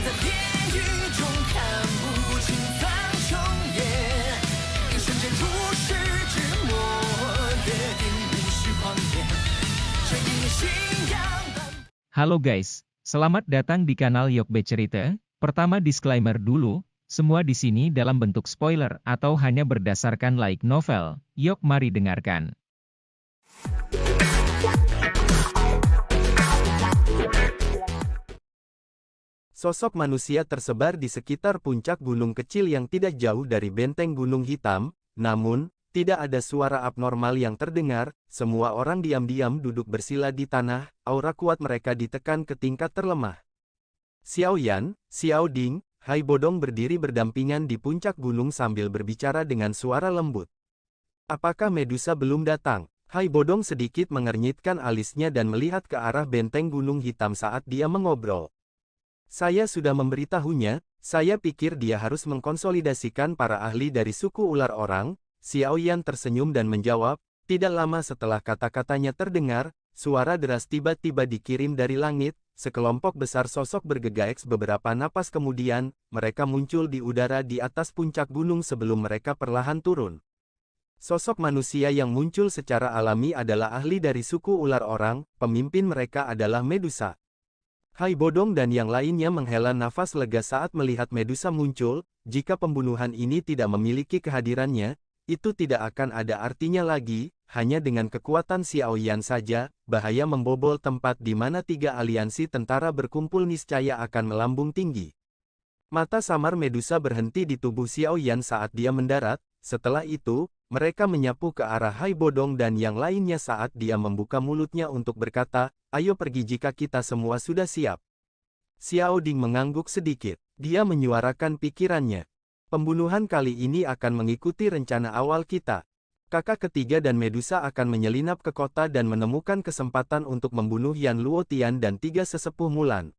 在地狱中看不清苍穹野，一瞬间如释之末，约定无需狂野，这一念信仰般。 Halo guys, selamat datang di kanal Yokbe Cerita. Pertama disclaimer dulu, semua di sini dalam bentuk spoiler atau hanya berdasarkan light novel. Yok mari dengarkan. Sosok manusia tersebar di sekitar puncak gunung kecil yang tidak jauh dari benteng Gunung Hitam, namun, tidak ada suara abnormal yang terdengar, semua orang diam-diam duduk bersila di tanah, aura kuat mereka ditekan ke tingkat terlemah. Xiao Yan, Xiao Ding, Hai Bodong berdiri berdampingan di puncak gunung sambil berbicara dengan suara lembut. Apakah Medusa belum datang? Hai Bodong sedikit mengernyitkan alisnya dan melihat ke arah benteng Gunung Hitam saat dia mengobrol. Saya sudah memberitahunya, saya pikir dia harus mengkonsolidasikan para ahli dari suku ular orang. Xiao Yan tersenyum dan menjawab, tidak lama setelah kata-katanya terdengar, suara deras tiba-tiba dikirim dari langit, sekelompok besar sosok bergegaeks beberapa napas kemudian, mereka muncul di udara di atas puncak gunung sebelum mereka perlahan turun. Sosok manusia yang muncul secara alami adalah ahli dari suku ular orang, pemimpin mereka adalah Medusa. Hai Bodong dan yang lainnya menghela nafas lega saat melihat Medusa muncul, jika pembunuhan ini tidak memiliki kehadirannya, itu tidak akan ada artinya lagi, hanya dengan kekuatan Xiao Yan saja, bahaya membobol tempat di mana tiga aliansi tentara berkumpul niscaya akan melambung tinggi. Mata samar Medusa berhenti di tubuh Xiao Yan saat dia mendarat, setelah itu, mereka menyapu ke arah Hai Bodong dan yang lainnya saat dia membuka mulutnya untuk berkata, ayo pergi jika kita semua sudah siap. Xiao Ding mengangguk sedikit, dia menyuarakan pikirannya. Pembunuhan kali ini akan mengikuti rencana awal kita. Kakak ketiga dan Medusa akan menyelinap ke kota dan menemukan kesempatan untuk membunuh Yan Luotian dan tiga sesepuh Mulan.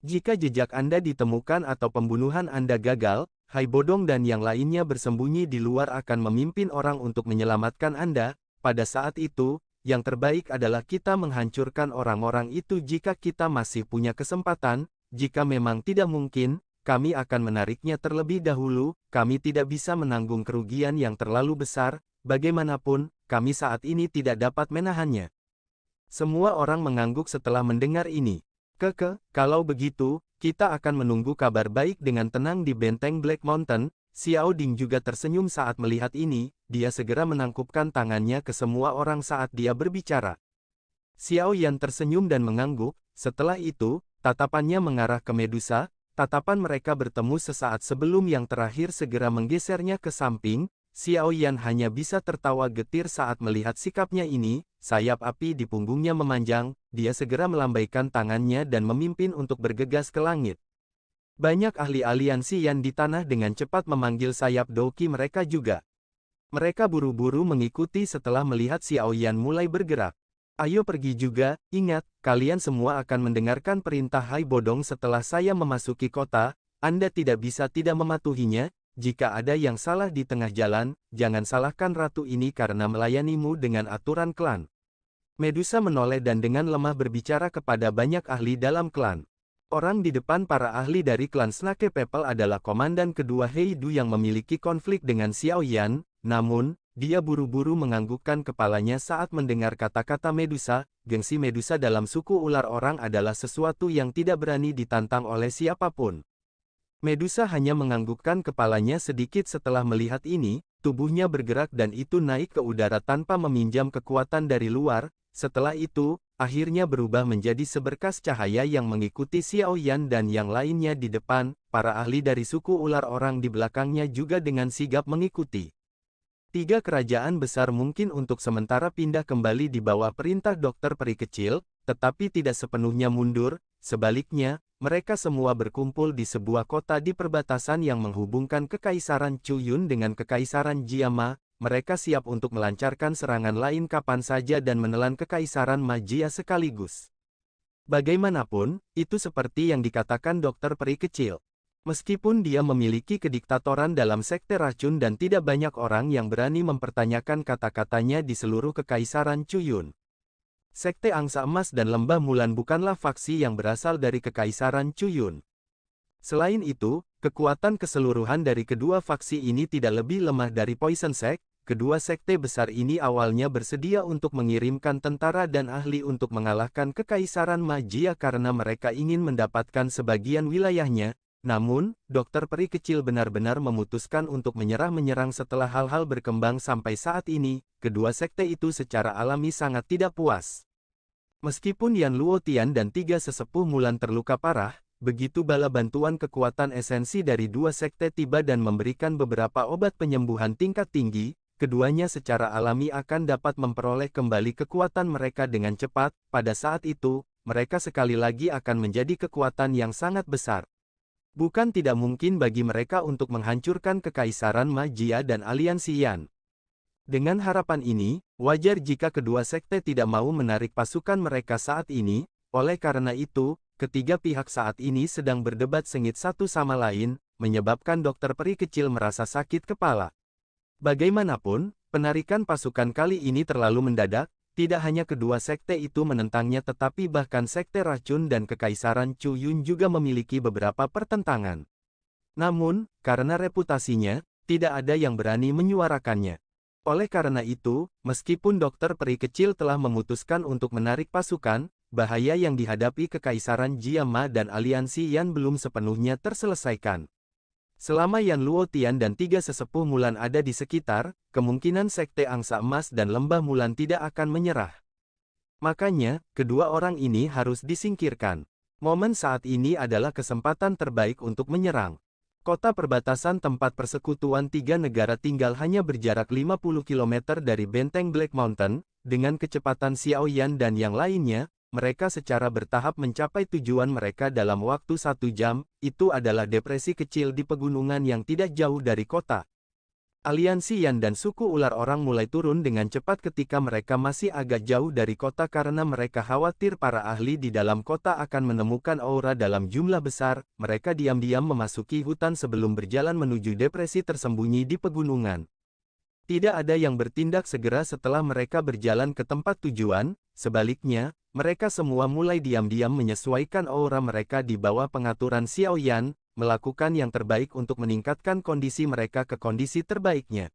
Jika jejak Anda ditemukan atau pembunuhan Anda gagal, Hai Bodong dan yang lainnya bersembunyi di luar akan memimpin orang untuk menyelamatkan Anda. Pada saat itu, yang terbaik adalah kita menghancurkan orang-orang itu jika kita masih punya kesempatan. Jika memang tidak mungkin, kami akan menariknya terlebih dahulu. Kami tidak bisa menanggung kerugian yang terlalu besar. Bagaimanapun, kami saat ini tidak dapat menahannya. Semua orang mengangguk setelah mendengar ini. Kalau begitu, kita akan menunggu kabar baik dengan tenang di benteng Black Mountain. Xiao Ding juga tersenyum saat melihat ini, dia segera menangkupkan tangannya ke semua orang saat dia berbicara. Xiao Yan tersenyum dan mengangguk, setelah itu, tatapannya mengarah ke Medusa, tatapan mereka bertemu sesaat sebelum yang terakhir segera menggesernya ke samping. Xiao Yan hanya bisa tertawa getir saat melihat sikapnya ini, sayap api di punggungnya memanjang, dia segera melambaikan tangannya dan memimpin untuk bergegas ke langit. Banyak ahli aliansi Yan di tanah dengan cepat memanggil sayap doki mereka juga. Mereka buru-buru mengikuti setelah melihat Xiao Yan mulai bergerak. Ayo pergi juga, ingat, kalian semua akan mendengarkan perintah Hai Bodong setelah saya memasuki kota, Anda tidak bisa tidak mematuhinya. Jika ada yang salah di tengah jalan, jangan salahkan ratu ini karena melayanimu dengan aturan klan. Medusa menoleh dan dengan lemah berbicara kepada banyak ahli dalam klan. Orang di depan para ahli dari klan Snake People adalah komandan kedua Heidu yang memiliki konflik dengan Xiao Yan, namun, dia buru-buru menganggukkan kepalanya saat mendengar kata-kata Medusa. Gengsi Medusa dalam suku ular orang adalah sesuatu yang tidak berani ditantang oleh siapapun. Medusa hanya menganggukkan kepalanya sedikit setelah melihat ini, tubuhnya bergerak dan itu naik ke udara tanpa meminjam kekuatan dari luar. Setelah itu, akhirnya berubah menjadi seberkas cahaya yang mengikuti Xiao Yan dan yang lainnya di depan. Para ahli dari suku ular orang di belakangnya juga dengan sigap mengikuti. Tiga kerajaan besar mungkin untuk sementara pindah kembali di bawah perintah dokter peri kecil, tetapi tidak sepenuhnya mundur. Sebaliknya, mereka semua berkumpul di sebuah kota di perbatasan yang menghubungkan Kekaisaran Chuyun dengan Kekaisaran Jiama. Mereka siap untuk melancarkan serangan lain kapan saja dan menelan Kekaisaran Magia sekaligus. Bagaimanapun, itu seperti yang dikatakan dokter peri kecil. Meskipun dia memiliki kediktatoran dalam sekte racun dan tidak banyak orang yang berani mempertanyakan kata-katanya di seluruh Kekaisaran Chuyun. Sekte Angsa Emas dan Lembah Mulan bukanlah faksi yang berasal dari Kekaisaran Chuyun. Selain itu, kekuatan keseluruhan dari kedua faksi ini tidak lebih lemah dari Poison Sect. Kedua sekte besar ini awalnya bersedia untuk mengirimkan tentara dan ahli untuk mengalahkan Kekaisaran Magia karena mereka ingin mendapatkan sebagian wilayahnya. Namun, Dokter Peri Kecil benar-benar memutuskan untuk menyerang setelah hal-hal berkembang sampai saat ini. Kedua sekte itu secara alami sangat tidak puas. Meskipun Yan Luotian dan tiga sesepuh Mulan terluka parah, begitu bala bantuan kekuatan esensi dari dua sekte tiba dan memberikan beberapa obat penyembuhan tingkat tinggi, keduanya secara alami akan dapat memperoleh kembali kekuatan mereka dengan cepat. Pada saat itu, mereka sekali lagi akan menjadi kekuatan yang sangat besar. Bukan tidak mungkin bagi mereka untuk menghancurkan Kekaisaran Magia dan Aliansi Yan. Dengan harapan ini, wajar jika kedua sekte tidak mau menarik pasukan mereka saat ini. Oleh karena itu, ketiga pihak saat ini sedang berdebat sengit satu sama lain, menyebabkan Dokter Peri Kecil merasa sakit kepala. Bagaimanapun, penarikan pasukan kali ini terlalu mendadak. Tidak hanya kedua sekte itu menentangnya tetapi bahkan sekte racun dan Kekaisaran Chu Yun juga memiliki beberapa pertentangan. Namun, karena reputasinya, tidak ada yang berani menyuarakannya. Oleh karena itu, meskipun Dokter Peri Kecil telah memutuskan untuk menarik pasukan, bahaya yang dihadapi Kekaisaran Jiama dan Aliansi Yan belum sepenuhnya terselesaikan. Selama Yan Luotian dan tiga sesepuh Mulan ada di sekitar, kemungkinan Sekte Angsa Emas dan Lembah Mulan tidak akan menyerah. Makanya, kedua orang ini harus disingkirkan. Momen saat ini adalah kesempatan terbaik untuk menyerang. Kota perbatasan tempat persekutuan tiga negara tinggal hanya berjarak 50 km dari benteng Black Mountain, dengan kecepatan Xiao Yan dan yang lainnya. Mereka secara bertahap mencapai tujuan mereka dalam waktu 1 jam. Itu adalah depresi kecil di pegunungan yang tidak jauh dari kota. Aliansi Yan dan suku ular orang mulai turun dengan cepat ketika mereka masih agak jauh dari kota karena mereka khawatir para ahli di dalam kota akan menemukan aura dalam jumlah besar. Mereka diam-diam memasuki hutan sebelum berjalan menuju depresi tersembunyi di pegunungan. Tidak ada yang bertindak segera setelah mereka berjalan ke tempat tujuan. Sebaliknya, mereka semua mulai diam-diam menyesuaikan aura mereka di bawah pengaturan Xiao Yan, melakukan yang terbaik untuk meningkatkan kondisi mereka ke kondisi terbaiknya.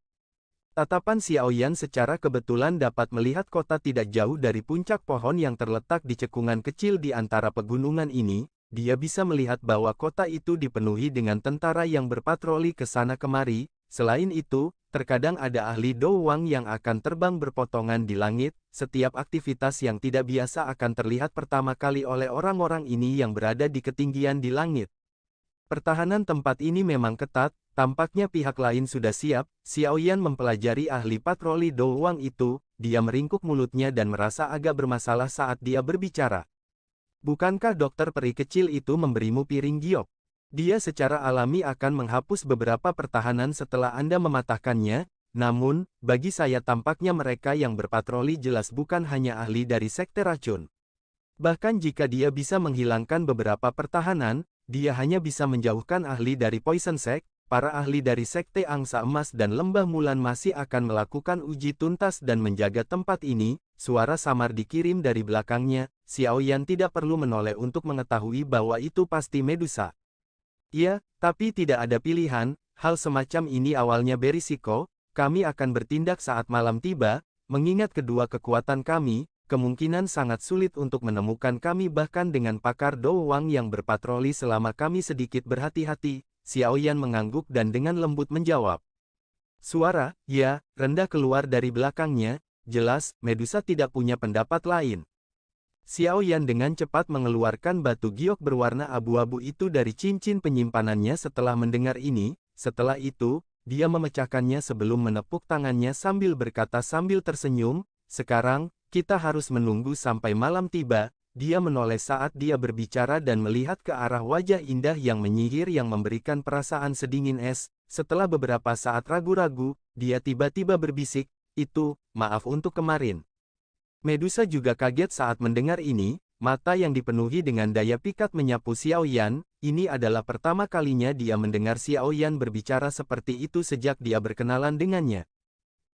Tatapan Xiao Yan secara kebetulan dapat melihat kota tidak jauh dari puncak pohon yang terletak di cekungan kecil di antara pegunungan ini. Dia bisa melihat bahwa kota itu dipenuhi dengan tentara yang berpatroli ke sana kemari. Selain itu, terkadang ada ahli Dou Wang yang akan terbang berpotongan di langit. Setiap aktivitas yang tidak biasa akan terlihat pertama kali oleh orang-orang ini yang berada di ketinggian di langit. Pertahanan tempat ini memang ketat, tampaknya pihak lain sudah siap. Xiao Yan mempelajari ahli patroli Dou Wang itu, dia meringkuk mulutnya dan merasa agak bermasalah saat dia berbicara. Bukankah Dokter Peri Kecil itu memberimu piring giok? Dia secara alami akan menghapus beberapa pertahanan setelah Anda mematahkannya. Namun, bagi saya tampaknya mereka yang berpatroli jelas bukan hanya ahli dari sekte racun. Bahkan jika dia bisa menghilangkan beberapa pertahanan, dia hanya bisa menjauhkan ahli dari Poison Sect. Para ahli dari sekte Angsa Emas dan Lembah Mulan masih akan melakukan uji tuntas dan menjaga tempat ini. Suara samar dikirim dari belakangnya. Xiao Yan tidak perlu menoleh untuk mengetahui bahwa itu pasti Medusa. Ya, tapi tidak ada pilihan. Hal semacam ini awalnya berisiko. Kami akan bertindak saat malam tiba. Mengingat kedua kekuatan kami, kemungkinan sangat sulit untuk menemukan kami bahkan dengan pakar Dou Wang yang berpatroli selama kami sedikit berhati-hati. Xiao Yan mengangguk dan dengan lembut menjawab. Suara, ya, rendah keluar dari belakangnya. Jelas, Medusa tidak punya pendapat lain. Xiao Yan dengan cepat mengeluarkan batu giok berwarna abu-abu itu dari cincin penyimpanannya setelah mendengar ini. Setelah itu, dia memecahkannya sebelum menepuk tangannya sambil berkata sambil tersenyum, sekarang, kita harus menunggu sampai malam tiba. Dia menoleh saat dia berbicara dan melihat ke arah wajah indah yang menyihir yang memberikan perasaan sedingin es. Setelah beberapa saat ragu-ragu, dia tiba-tiba berbisik, itu, maaf untuk kemarin. Medusa juga kaget saat mendengar ini, mata yang dipenuhi dengan daya pikat menyapu Xiao Yan. Ini adalah pertama kalinya dia mendengar Xiao Yan berbicara seperti itu sejak dia berkenalan dengannya.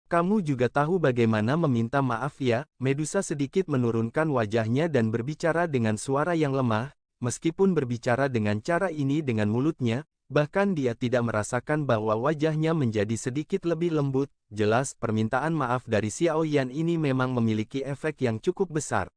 Kamu juga tahu bagaimana meminta maaf ya? Medusa sedikit menurunkan wajahnya dan berbicara dengan suara yang lemah. meskipun berbicara dengan cara ini dengan mulutnya, bahkan dia tidak merasakan bahwa wajahnya menjadi sedikit lebih lembut. Jelas permintaan maaf dari Xiao Yan ini memang memiliki efek yang cukup besar.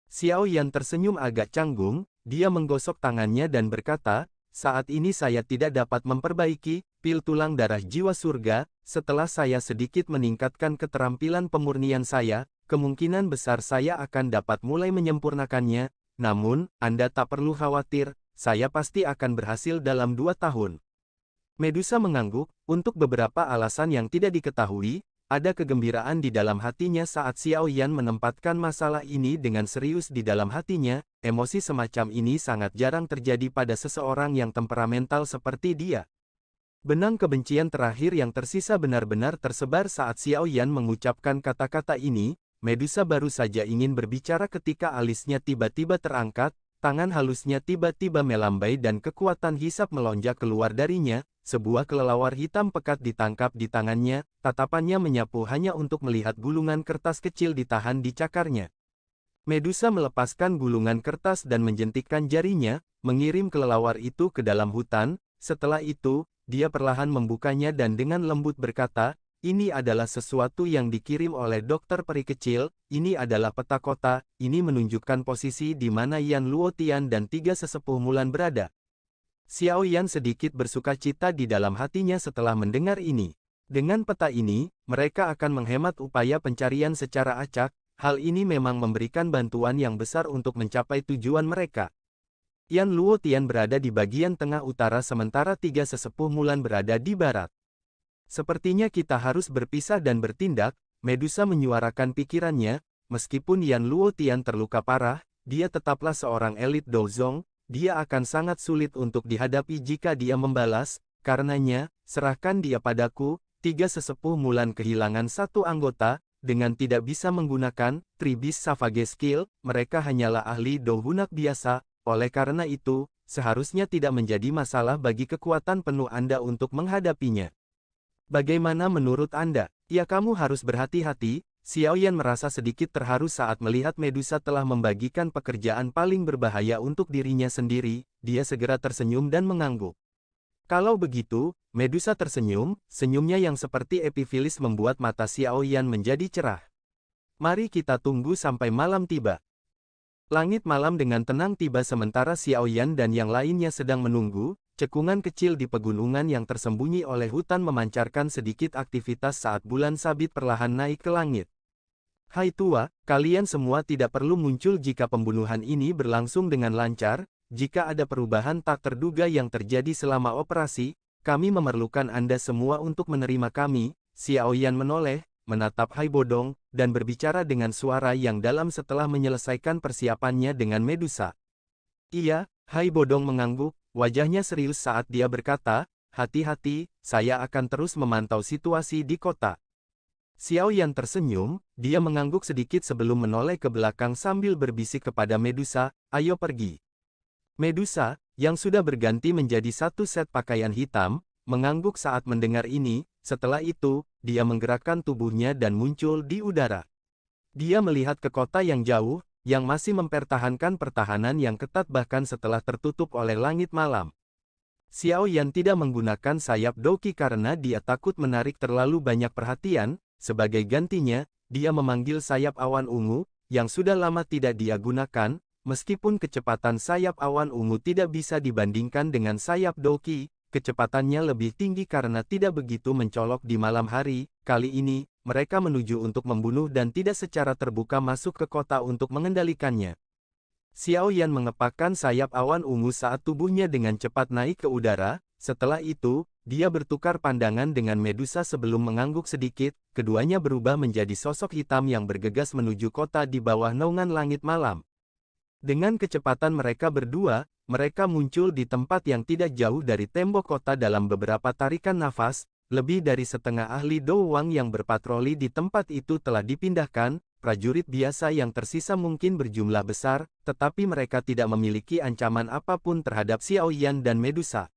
Xiao Yan tersenyum agak canggung, dia menggosok tangannya dan berkata, saat ini saya tidak dapat memperbaiki pil tulang darah jiwa surga. Setelah saya sedikit meningkatkan keterampilan pemurnian saya, kemungkinan besar saya akan dapat mulai menyempurnakannya. Namun, Anda tak perlu khawatir, saya pasti akan berhasil dalam 2 tahun. Medusa mengangguk, untuk beberapa alasan yang tidak diketahui, ada kegembiraan di dalam hatinya saat Xiao Yan menempatkan masalah ini dengan serius di dalam hatinya. Emosi semacam ini sangat jarang terjadi pada seseorang yang temperamental seperti dia. Benang kebencian terakhir yang tersisa benar-benar tersebar saat Xiao Yan mengucapkan kata-kata ini. Medusa baru saja ingin berbicara ketika alisnya tiba-tiba terangkat, tangan halusnya tiba-tiba melambai dan kekuatan hisap melonjak keluar darinya. Sebuah kelelawar hitam pekat ditangkap di tangannya, tatapannya menyapu hanya untuk melihat gulungan kertas kecil ditahan di cakarnya. Medusa melepaskan gulungan kertas dan menjentikkan jarinya, mengirim kelelawar itu ke dalam hutan. Setelah itu, dia perlahan membukanya dan dengan lembut berkata, ini adalah sesuatu yang dikirim oleh dokter peri kecil, ini adalah peta kota, ini menunjukkan posisi di mana Yan Luotian dan 3 sesepuh Mulan berada. Xiao Yan sedikit bersukacita di dalam hatinya setelah mendengar ini. Dengan peta ini, mereka akan menghemat upaya pencarian secara acak. Hal ini memang memberikan bantuan yang besar untuk mencapai tujuan mereka. Yan Luotian berada di bagian tengah utara sementara 3 sesepuh Mulan berada di barat. Sepertinya kita harus berpisah dan bertindak. Medusa menyuarakan pikirannya. Meskipun Yan Luotian terluka parah, dia tetaplah seorang elit Dozong. Dia akan sangat sulit untuk dihadapi jika dia membalas. Karenanya, serahkan dia padaku. 3 sesepuh Mulan kehilangan 1 anggota. Dengan tidak bisa menggunakan Tribis Savage Skill, mereka hanyalah ahli Dohunak biasa. Oleh karena itu, seharusnya tidak menjadi masalah bagi kekuatan penuh Anda untuk menghadapinya. Bagaimana menurut Anda? Ya, kamu harus berhati-hati. Xiao Yan merasa sedikit terharu saat melihat Medusa telah membagikan pekerjaan paling berbahaya untuk dirinya sendiri. Dia segera tersenyum dan mengangguk. Kalau begitu, Medusa tersenyum, senyumnya yang seperti epifilis membuat mata Xiao Yan menjadi cerah. Mari kita tunggu sampai malam tiba. Langit malam dengan tenang tiba sementara Xiao Yan dan yang lainnya sedang menunggu. Cekungan kecil di pegunungan yang tersembunyi oleh hutan memancarkan sedikit aktivitas saat bulan sabit perlahan naik ke langit. Hai tua, kalian semua tidak perlu muncul jika pembunuhan ini berlangsung dengan lancar. Jika ada perubahan tak terduga yang terjadi selama operasi, kami memerlukan Anda semua untuk menerima kami. Xiao Yan menoleh, menatap Hai Bodong, dan berbicara dengan suara yang dalam setelah menyelesaikan persiapannya dengan Medusa. Iya, Hai Bodong mengangguk, wajahnya serius saat dia berkata, hati-hati, saya akan terus memantau situasi di kota. Xiao Yan tersenyum, dia mengangguk sedikit sebelum menoleh ke belakang sambil berbisik kepada Medusa, ayo pergi. Medusa, yang sudah berganti menjadi 1 set pakaian hitam, mengangguk saat mendengar ini. Setelah itu, dia menggerakkan tubuhnya dan muncul di udara. Dia melihat ke kota yang jauh, yang masih mempertahankan pertahanan yang ketat bahkan setelah tertutup oleh langit malam. Xiao Yan tidak menggunakan sayap Douqi karena dia takut menarik terlalu banyak perhatian. Sebagai gantinya, dia memanggil sayap awan ungu, yang sudah lama tidak dia gunakan. Meskipun kecepatan sayap awan ungu tidak bisa dibandingkan dengan sayap Douqi, kecepatannya lebih tinggi karena tidak begitu mencolok di malam hari. Kali ini, mereka menuju untuk membunuh dan tidak secara terbuka masuk ke kota untuk mengendalikannya. Xiao Yan mengepakkan sayap awan ungu saat tubuhnya dengan cepat naik ke udara. Setelah itu, dia bertukar pandangan dengan Medusa sebelum mengangguk sedikit. Keduanya berubah menjadi sosok hitam yang bergegas menuju kota di bawah naungan langit malam. Dengan kecepatan mereka berdua, mereka muncul di tempat yang tidak jauh dari tembok kota dalam beberapa tarikan nafas. Lebih dari setengah ahli Douwang yang berpatroli di tempat itu telah dipindahkan. Prajurit biasa yang tersisa mungkin berjumlah besar, tetapi mereka tidak memiliki ancaman apapun terhadap Xiao Yan dan Medusa.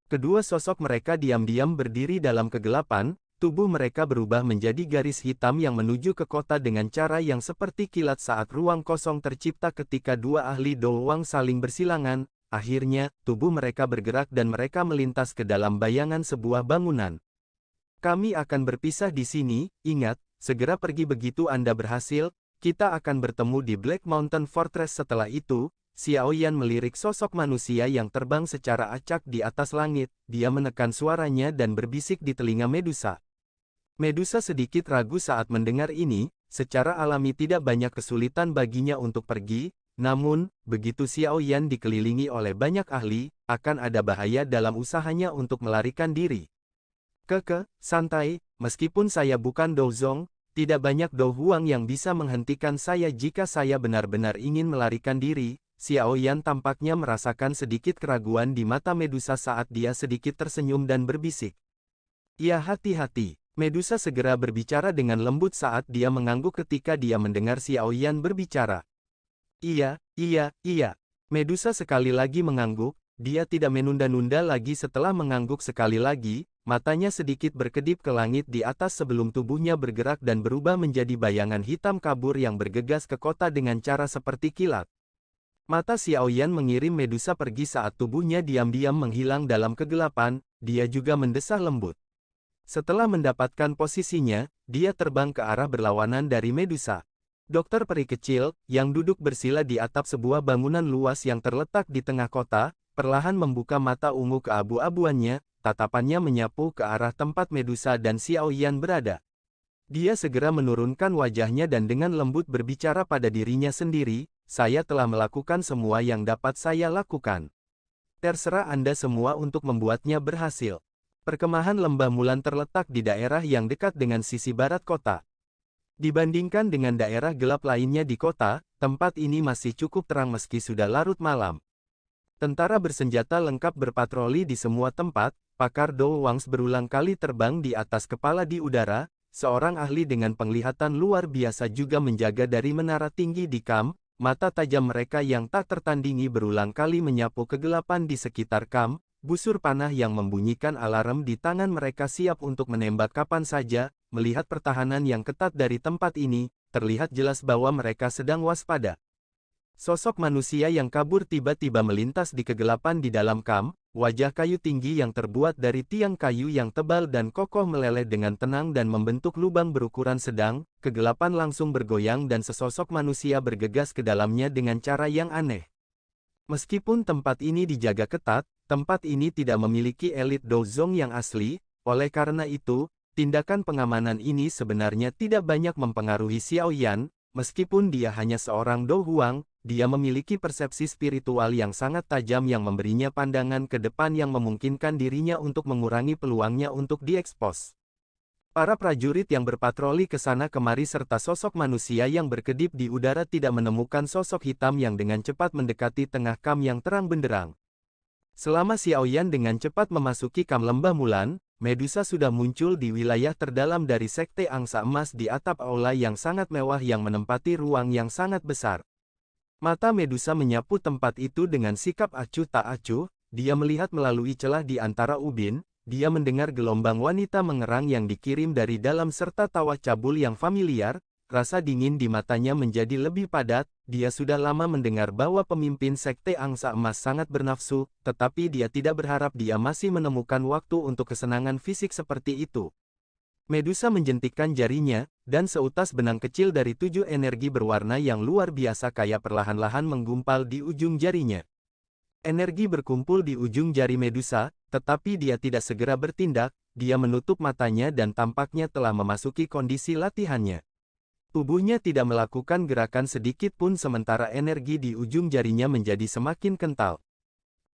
Kedua sosok mereka diam-diam berdiri dalam kegelapan. tubuh mereka berubah menjadi garis hitam yang menuju ke kota dengan cara yang seperti kilat saat ruang kosong tercipta ketika dua ahli doang saling bersilangan. Akhirnya, tubuh mereka bergerak dan mereka melintas ke dalam bayangan sebuah bangunan. Kami akan berpisah di sini, ingat, segera pergi begitu Anda berhasil, kita akan bertemu di Black Mountain Fortress setelah itu. Xiao Yan melirik sosok manusia yang terbang secara acak di atas langit, dia menekan suaranya dan berbisik di telinga Medusa. Medusa sedikit ragu saat mendengar ini, secara alami tidak banyak kesulitan baginya untuk pergi, namun, begitu Xiao Yan dikelilingi oleh banyak ahli, akan ada bahaya dalam usahanya untuk melarikan diri. Santai, meskipun saya bukan Dou Zong, tidak banyak Dou Huang yang bisa menghentikan saya jika saya benar-benar ingin melarikan diri. Xiao Yan tampaknya merasakan sedikit keraguan di mata Medusa saat dia sedikit tersenyum dan berbisik. Ya hati-hati, Medusa segera berbicara dengan lembut saat dia mengangguk ketika dia mendengar Xiao Yan berbicara. Iya. Medusa sekali lagi mengangguk, dia tidak menunda-nunda lagi setelah mengangguk sekali lagi, matanya sedikit berkedip ke langit di atas sebelum tubuhnya bergerak dan berubah menjadi bayangan hitam kabur yang bergegas ke kota dengan cara seperti kilat. Mata Xiao Yan mengirim Medusa pergi saat tubuhnya diam-diam menghilang dalam kegelapan, dia juga mendesah lembut. Setelah mendapatkan posisinya, dia terbang ke arah berlawanan dari Medusa. Dokter peri kecil, yang duduk bersila di atap sebuah bangunan luas yang terletak di tengah kota, perlahan membuka mata ungu keabu-abuannya, tatapannya menyapu ke arah tempat Medusa dan Xiao Yan berada. Dia segera menurunkan wajahnya dan dengan lembut berbicara pada dirinya sendiri, saya telah melakukan semua yang dapat saya lakukan. Terserah Anda semua untuk membuatnya berhasil. Perkemahan Lembah Mulan terletak di daerah yang dekat dengan sisi barat kota. Dibandingkan dengan daerah gelap lainnya di kota, tempat ini masih cukup terang meski sudah larut malam. Tentara bersenjata lengkap berpatroli di semua tempat, pakar Dou Wangs berulang kali terbang di atas kepala di udara, seorang ahli dengan penglihatan luar biasa juga menjaga dari menara tinggi di kamp, mata tajam mereka yang tak tertandingi berulang kali menyapu kegelapan di sekitar kamp, busur panah yang membunyikan alarm di tangan mereka siap untuk menembak kapan saja. Melihat pertahanan yang ketat dari tempat ini, terlihat jelas bahwa mereka sedang waspada. Sosok manusia yang kabur tiba-tiba melintas di kegelapan di dalam kamp, wajah kayu tinggi yang terbuat dari tiang kayu yang tebal dan kokoh meleleh dengan tenang dan membentuk lubang berukuran sedang, kegelapan langsung bergoyang dan sesosok manusia bergegas ke dalamnya dengan cara yang aneh. Meskipun tempat ini dijaga ketat, tempat ini tidak memiliki elit Dou Zong yang asli, oleh karena itu, tindakan pengamanan ini sebenarnya tidak banyak mempengaruhi Xiao Yan, meskipun dia hanya seorang Dou Huang, dia memiliki persepsi spiritual yang sangat tajam yang memberinya pandangan ke depan yang memungkinkan dirinya untuk mengurangi peluangnya untuk diekspos. Para prajurit yang berpatroli ke sana kemari serta sosok manusia yang berkedip di udara tidak menemukan sosok hitam yang dengan cepat mendekati tengah kamp yang terang benderang. Selama Xiao Yan dengan cepat memasuki kamp Lembah Mulan, Medusa sudah muncul di wilayah terdalam dari Sekte Angsa Emas di atap aula yang sangat mewah yang menempati ruang yang sangat besar. Mata Medusa menyapu tempat itu dengan sikap acuh tak acuh, dia melihat melalui celah di antara ubin, dia mendengar gelombang wanita mengerang yang dikirim dari dalam serta tawa cabul yang familiar, rasa dingin di matanya menjadi lebih padat, dia sudah lama mendengar bahwa pemimpin Sekte Angsa Emas sangat bernafsu, tetapi dia tidak berharap dia masih menemukan waktu untuk kesenangan fisik seperti itu. Medusa menjentikkan jarinya, dan seutas benang kecil dari 7 energi berwarna yang luar biasa kaya perlahan-lahan menggumpal di ujung jarinya. Energi berkumpul di ujung jari Medusa, tetapi dia tidak segera bertindak, dia menutup matanya dan tampaknya telah memasuki kondisi latihannya. Tubuhnya tidak melakukan gerakan sedikit pun sementara energi di ujung jarinya menjadi semakin kental.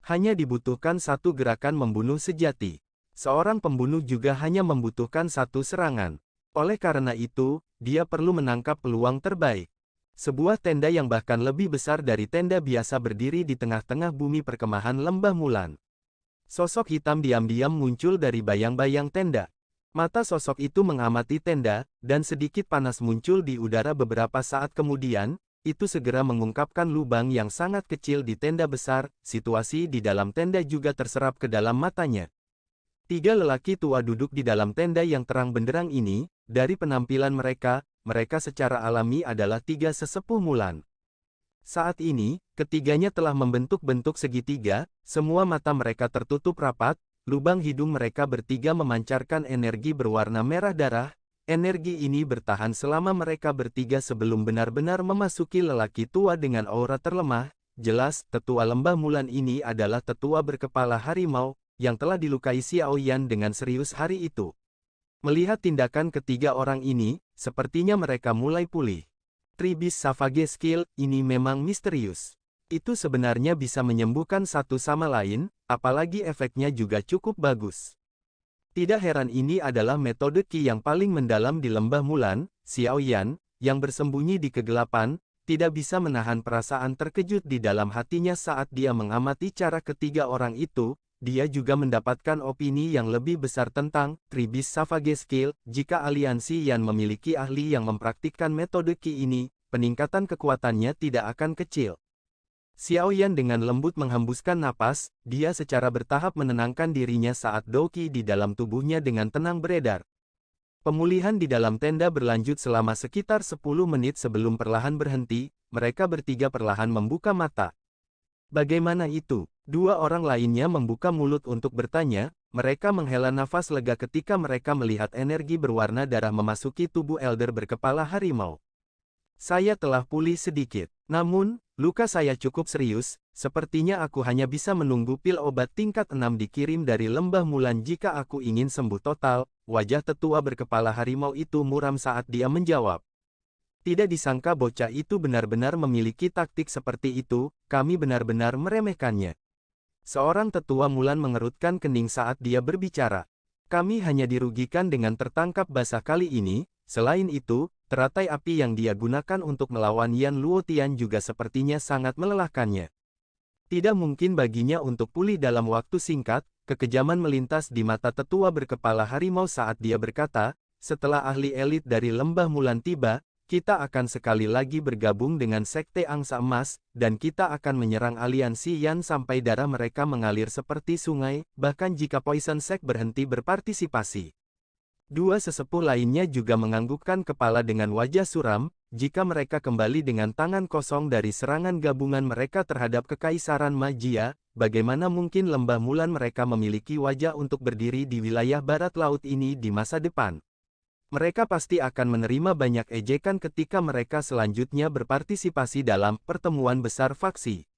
Hanya dibutuhkan satu gerakan membunuh sejati. Seorang pembunuh juga hanya membutuhkan satu serangan. Oleh karena itu, dia perlu menangkap peluang terbaik. Sebuah tenda yang bahkan lebih besar dari tenda biasa berdiri di tengah-tengah bumi perkemahan Lembah Mulan. Sosok hitam diam-diam muncul dari bayang-bayang tenda. Mata sosok itu mengamati tenda, dan sedikit panas muncul di udara beberapa saat kemudian, itu segera mengungkapkan lubang yang sangat kecil di tenda besar, situasi di dalam tenda juga terserap ke dalam matanya. Tiga lelaki tua duduk di dalam tenda yang terang benderang ini. Dari penampilan mereka, mereka secara alami adalah tiga sesepuh Mulan. Saat ini, ketiganya telah membentuk bentuk segitiga, semua mata mereka tertutup rapat, lubang hidung mereka bertiga memancarkan energi berwarna merah darah. Energi ini bertahan selama mereka bertiga sebelum benar-benar memasuki lelaki tua dengan aura terlemah. Jelas, tetua lembah Mulan ini adalah tetua berkepala harimau, yang telah dilukai Xiao Yan dengan serius hari itu. Melihat tindakan ketiga orang ini, sepertinya mereka mulai pulih. Tribis Savage Skill, ini memang misterius. Itu sebenarnya bisa menyembuhkan satu sama lain, apalagi efeknya juga cukup bagus. Tidak heran ini adalah metode Qi yang paling mendalam di lembah Mulan. Xiao Yan, yang bersembunyi di kegelapan, tidak bisa menahan perasaan terkejut di dalam hatinya saat dia mengamati cara ketiga orang itu. Dia juga mendapatkan opini yang lebih besar tentang Tribis Savage Skill. Jika aliansi Yan memiliki ahli yang mempraktikkan metode Qi ini, peningkatan kekuatannya tidak akan kecil. Xiao Yan dengan lembut menghembuskan napas, dia secara bertahap menenangkan dirinya saat Qi di dalam tubuhnya dengan tenang beredar. Pemulihan di dalam tenda berlanjut selama sekitar 10 menit sebelum perlahan berhenti, mereka bertiga perlahan membuka mata. Bagaimana itu? Dua orang lainnya membuka mulut untuk bertanya, mereka menghela nafas lega ketika mereka melihat energi berwarna darah memasuki tubuh Elder berkepala harimau. Saya telah pulih sedikit. Namun, luka saya cukup serius, sepertinya aku hanya bisa menunggu pil obat tingkat 6 dikirim dari lembah Mulan jika aku ingin sembuh total. Wajah tetua berkepala harimau itu muram saat dia menjawab. Tidak disangka bocah itu benar-benar memiliki taktik seperti itu, kami benar-benar meremehkannya. Seorang tetua Mulan mengerutkan kening saat dia berbicara. Kami hanya dirugikan dengan tertangkap basah kali ini, selain itu, teratai api yang dia gunakan untuk melawan Yan Luotian juga sepertinya sangat melelahkannya. Tidak mungkin baginya untuk pulih dalam waktu singkat, kekejaman melintas di mata tetua berkepala harimau saat dia berkata, setelah ahli elit dari lembah Mulan tiba, kita akan sekali lagi bergabung dengan Sekte Angsa Emas, dan kita akan menyerang aliansi Yan sampai darah mereka mengalir seperti sungai, bahkan jika Poison Sect berhenti berpartisipasi. Dua sesepuh lainnya juga menganggukkan kepala dengan wajah suram, jika mereka kembali dengan tangan kosong dari serangan gabungan mereka terhadap Kekaisaran Magia, bagaimana mungkin lembah Mulan mereka memiliki wajah untuk berdiri di wilayah barat laut ini di masa depan. Mereka pasti akan menerima banyak ejekan ketika mereka selanjutnya berpartisipasi dalam pertemuan besar faksi.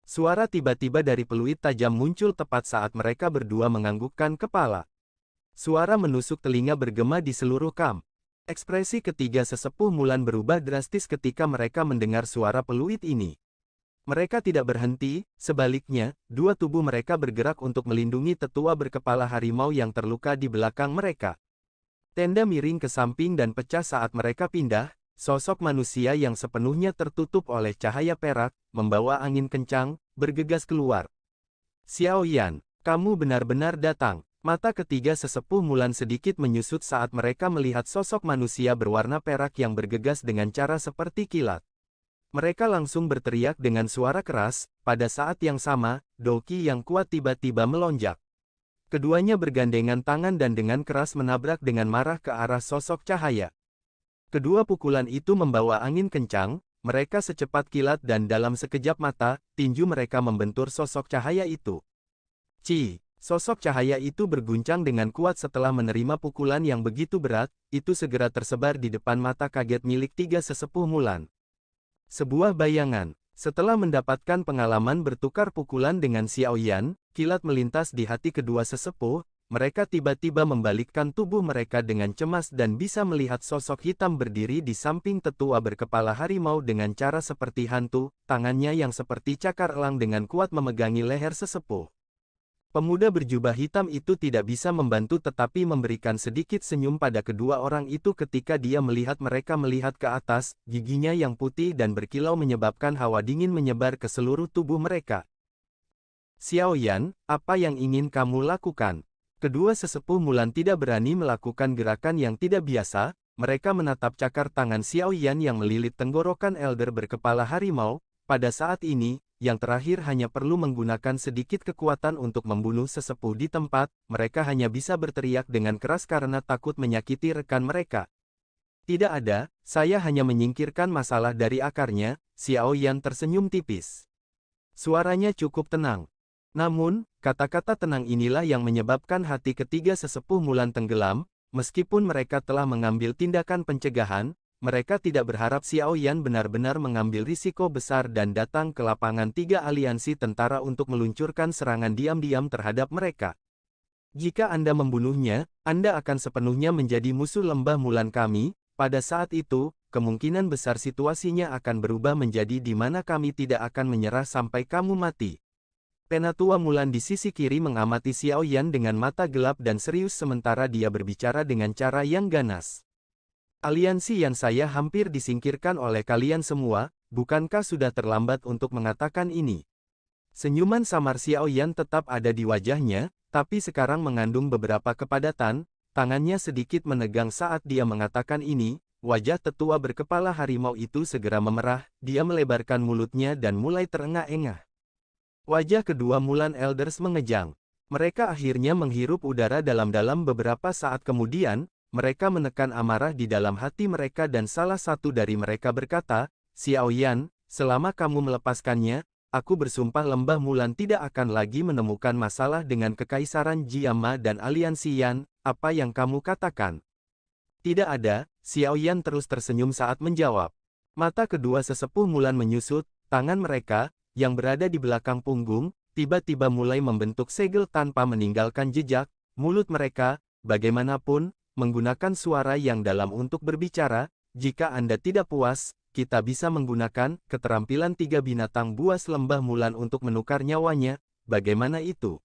Suara tiba-tiba dari peluit tajam muncul tepat saat mereka berdua menganggukkan kepala. Suara menusuk telinga bergema di seluruh kamp. Ekspresi ketiga sesepuh Mulan berubah drastis ketika mereka mendengar suara peluit ini. Mereka tidak berhenti, sebaliknya, dua tubuh mereka bergerak untuk melindungi tetua berkepala harimau yang terluka di belakang mereka. Tenda miring ke samping dan pecah saat mereka pindah, sosok manusia yang sepenuhnya tertutup oleh cahaya perak, membawa angin kencang, bergegas keluar. Xiao Yan, kamu benar-benar datang. Mata ketiga sesepuh Mulan sedikit menyusut saat mereka melihat sosok manusia berwarna perak yang bergegas dengan cara seperti kilat. Mereka langsung berteriak dengan suara keras, pada saat yang sama, Qi yang kuat tiba-tiba melonjak. Keduanya bergandengan tangan dan dengan keras menabrak dengan marah ke arah sosok cahaya. Kedua pukulan itu membawa angin kencang, mereka secepat kilat dan dalam sekejap mata, tinju mereka membentur sosok cahaya itu. Sosok cahaya itu berguncang dengan kuat setelah menerima pukulan yang begitu berat, itu segera tersebar di depan mata kaget milik tiga sesepuh Mulan. Sebuah bayangan. Setelah mendapatkan pengalaman bertukar pukulan dengan Xiao Yan, kilat melintas di hati kedua sesepuh, mereka tiba-tiba membalikkan tubuh mereka dengan cemas dan bisa melihat sosok hitam berdiri di samping tetua berkepala harimau dengan cara seperti hantu, tangannya yang seperti cakar elang dengan kuat memegangi leher sesepuh. Pemuda berjubah hitam itu tidak bisa membantu tetapi memberikan sedikit senyum pada kedua orang itu ketika dia melihat mereka melihat ke atas, giginya yang putih dan berkilau menyebabkan hawa dingin menyebar ke seluruh tubuh mereka. Xiao Yan, apa yang ingin kamu lakukan? Kedua sesepuh Mulan tidak berani melakukan gerakan yang tidak biasa, mereka menatap cakar tangan Xiao Yan yang melilit tenggorokan Elder berkepala harimau. Pada saat ini, yang terakhir hanya perlu menggunakan sedikit kekuatan untuk membunuh sesepuh di tempat, mereka hanya bisa berteriak dengan keras karena takut menyakiti rekan mereka. Tidak ada, saya hanya menyingkirkan masalah dari akarnya, Xiao Yan tersenyum tipis. Suaranya cukup tenang. Namun, kata-kata tenang inilah yang menyebabkan hati ketiga sesepuh Mulan tenggelam, meskipun mereka telah mengambil tindakan pencegahan, mereka tidak berharap Xiao Yan benar-benar mengambil risiko besar dan datang ke lapangan tiga aliansi tentara untuk meluncurkan serangan diam-diam terhadap mereka. Jika Anda membunuhnya, Anda akan sepenuhnya menjadi musuh lembah Mulan kami, pada saat itu, kemungkinan besar situasinya akan berubah menjadi di mana kami tidak akan menyerah sampai kamu mati. Penatua Mulan di sisi kiri mengamati Xiao Yan dengan mata gelap dan serius sementara dia berbicara dengan cara yang ganas. Aliansi yang saya hampir disingkirkan oleh kalian semua, bukankah sudah terlambat untuk mengatakan ini? Senyuman samar Xiao Yan tetap ada di wajahnya, tapi sekarang mengandung beberapa kepadatan, tangannya sedikit menegang saat dia mengatakan ini, wajah tetua berkepala harimau itu segera memerah, dia melebarkan mulutnya dan mulai terengah-engah. Wajah kedua Mulan Elders mengejang. Mereka akhirnya menghirup udara dalam-dalam beberapa saat kemudian, mereka menekan amarah di dalam hati mereka dan salah satu dari mereka berkata, Xiao Yan, selama kamu melepaskannya, aku bersumpah lembah Mulan tidak akan lagi menemukan masalah dengan Kekaisaran Jiama dan Aliansi Yan, apa yang kamu katakan? Tidak ada, Xiao Yan terus tersenyum saat menjawab. Mata kedua sesepuh Mulan menyusut, tangan mereka, yang berada di belakang punggung, tiba-tiba mulai membentuk segel tanpa meninggalkan jejak, mulut mereka, bagaimanapun, menggunakan suara yang dalam untuk berbicara, jika Anda tidak puas, kita bisa menggunakan keterampilan tiga binatang buas lembah Mulan untuk menukar nyawanya, bagaimana itu?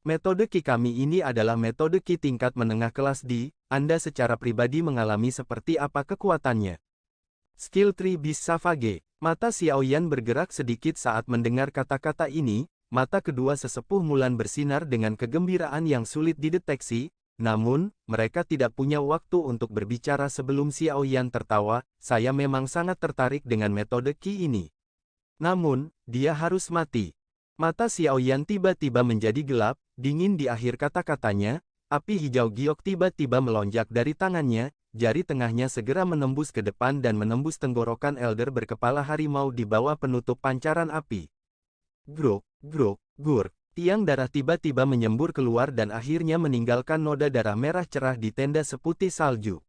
Metode Ki kami ini adalah metode Ki tingkat menengah kelas D, Anda secara pribadi mengalami seperti apa kekuatannya. Skill Tree Beast Savage, mata Xiao Yan bergerak sedikit saat mendengar kata-kata ini, mata kedua sesepuh Mulan bersinar dengan kegembiraan yang sulit dideteksi, namun, mereka tidak punya waktu untuk berbicara sebelum Xiao Yan tertawa, saya memang sangat tertarik dengan metode Ki ini. Namun, dia harus mati. Mata Xiao Yan tiba-tiba menjadi gelap, dingin di akhir kata-katanya, api hijau giok tiba-tiba melonjak dari tangannya, jari tengahnya segera menembus ke depan dan menembus tenggorokan elder berkepala harimau di bawah penutup pancaran api. Grok, grok, gur. Tiang darah tiba-tiba menyembur keluar dan akhirnya meninggalkan noda darah merah cerah di tenda seputih salju.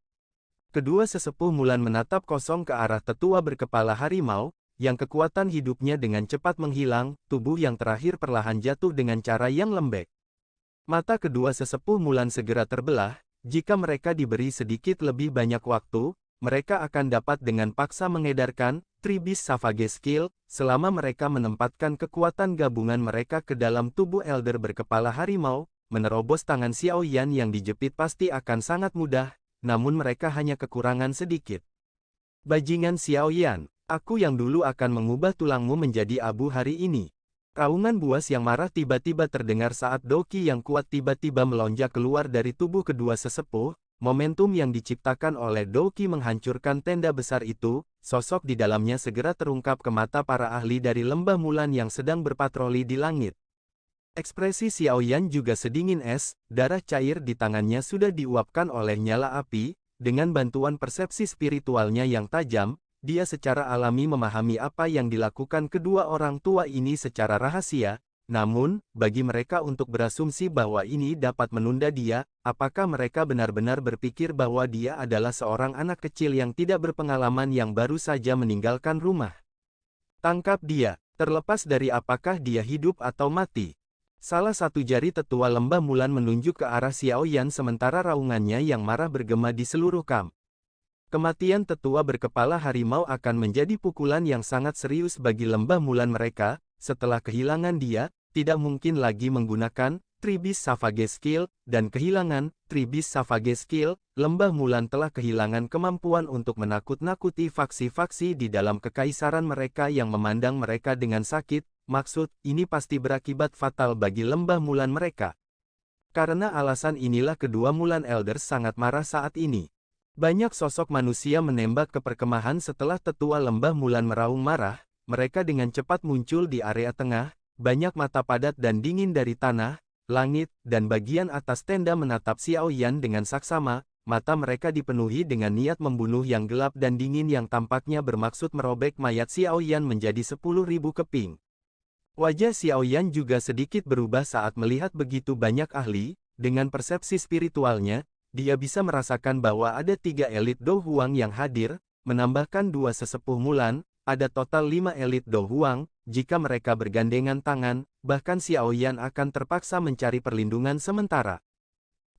Kedua sesepuh Mulan menatap kosong ke arah tetua berkepala harimau, yang kekuatan hidupnya dengan cepat menghilang, tubuh yang terakhir perlahan jatuh dengan cara yang lembek. Mata kedua sesepuh Mulan segera terbelah, jika mereka diberi sedikit lebih banyak waktu, mereka akan dapat dengan paksa mengedarkan Tree Beast Savage Skill, selama mereka menempatkan kekuatan gabungan mereka ke dalam tubuh elder berkepala harimau, menerobos tangan Xiao Yan yang dijepit pasti akan sangat mudah, namun mereka hanya kekurangan sedikit. Bajingan Xiao Yan, aku yang dulu akan mengubah tulangmu menjadi abu hari ini. Raungan buas yang marah tiba-tiba terdengar saat Doki yang kuat tiba-tiba melonjak keluar dari tubuh kedua sesepuh. Momentum yang diciptakan oleh Doki menghancurkan tenda besar itu, sosok di dalamnya segera terungkap ke mata para ahli dari lembah Mulan yang sedang berpatroli di langit. Ekspresi Xiao Yan juga sedingin es, darah cair di tangannya sudah diuapkan oleh nyala api, dengan bantuan persepsi spiritualnya yang tajam, dia secara alami memahami apa yang dilakukan kedua orang tua ini secara rahasia. Namun, bagi mereka untuk berasumsi bahwa ini dapat menunda dia, apakah mereka benar-benar berpikir bahwa dia adalah seorang anak kecil yang tidak berpengalaman yang baru saja meninggalkan rumah? Tangkap dia, terlepas dari apakah dia hidup atau mati. Salah satu jari tetua lembah Mulan menunjuk ke arah Xiao Yan sementara raungannya yang marah bergema di seluruh kamp. Kematian tetua berkepala harimau akan menjadi pukulan yang sangat serius bagi lembah Mulan mereka. Setelah kehilangan dia, tidak mungkin lagi menggunakan Tree Beast Savage Skill, dan kehilangan Tree Beast Savage Skill, lembah Mulan telah kehilangan kemampuan untuk menakut-nakuti faksi-faksi di dalam kekaisaran mereka yang memandang mereka dengan sakit, maksud, ini pasti berakibat fatal bagi lembah Mulan mereka. Karena alasan inilah kedua Mulan Elders sangat marah saat ini. Banyak sosok manusia menembak ke perkemahan setelah tetua lembah Mulan meraung marah, mereka dengan cepat muncul di area tengah, banyak mata padat dan dingin dari tanah, langit, dan bagian atas tenda menatap Xiao Yan dengan saksama, mata mereka dipenuhi dengan niat membunuh yang gelap dan dingin yang tampaknya bermaksud merobek mayat Xiao Yan menjadi 10.000 keping. Wajah Xiao Yan juga sedikit berubah saat melihat begitu banyak ahli, dengan persepsi spiritualnya, dia bisa merasakan bahwa ada 3 elit Do Huang yang hadir, menambahkan 2 sesepuh Mulan, ada total 5 elit Do Huang, jika mereka bergandengan tangan, bahkan Xiao Yan akan terpaksa mencari perlindungan sementara.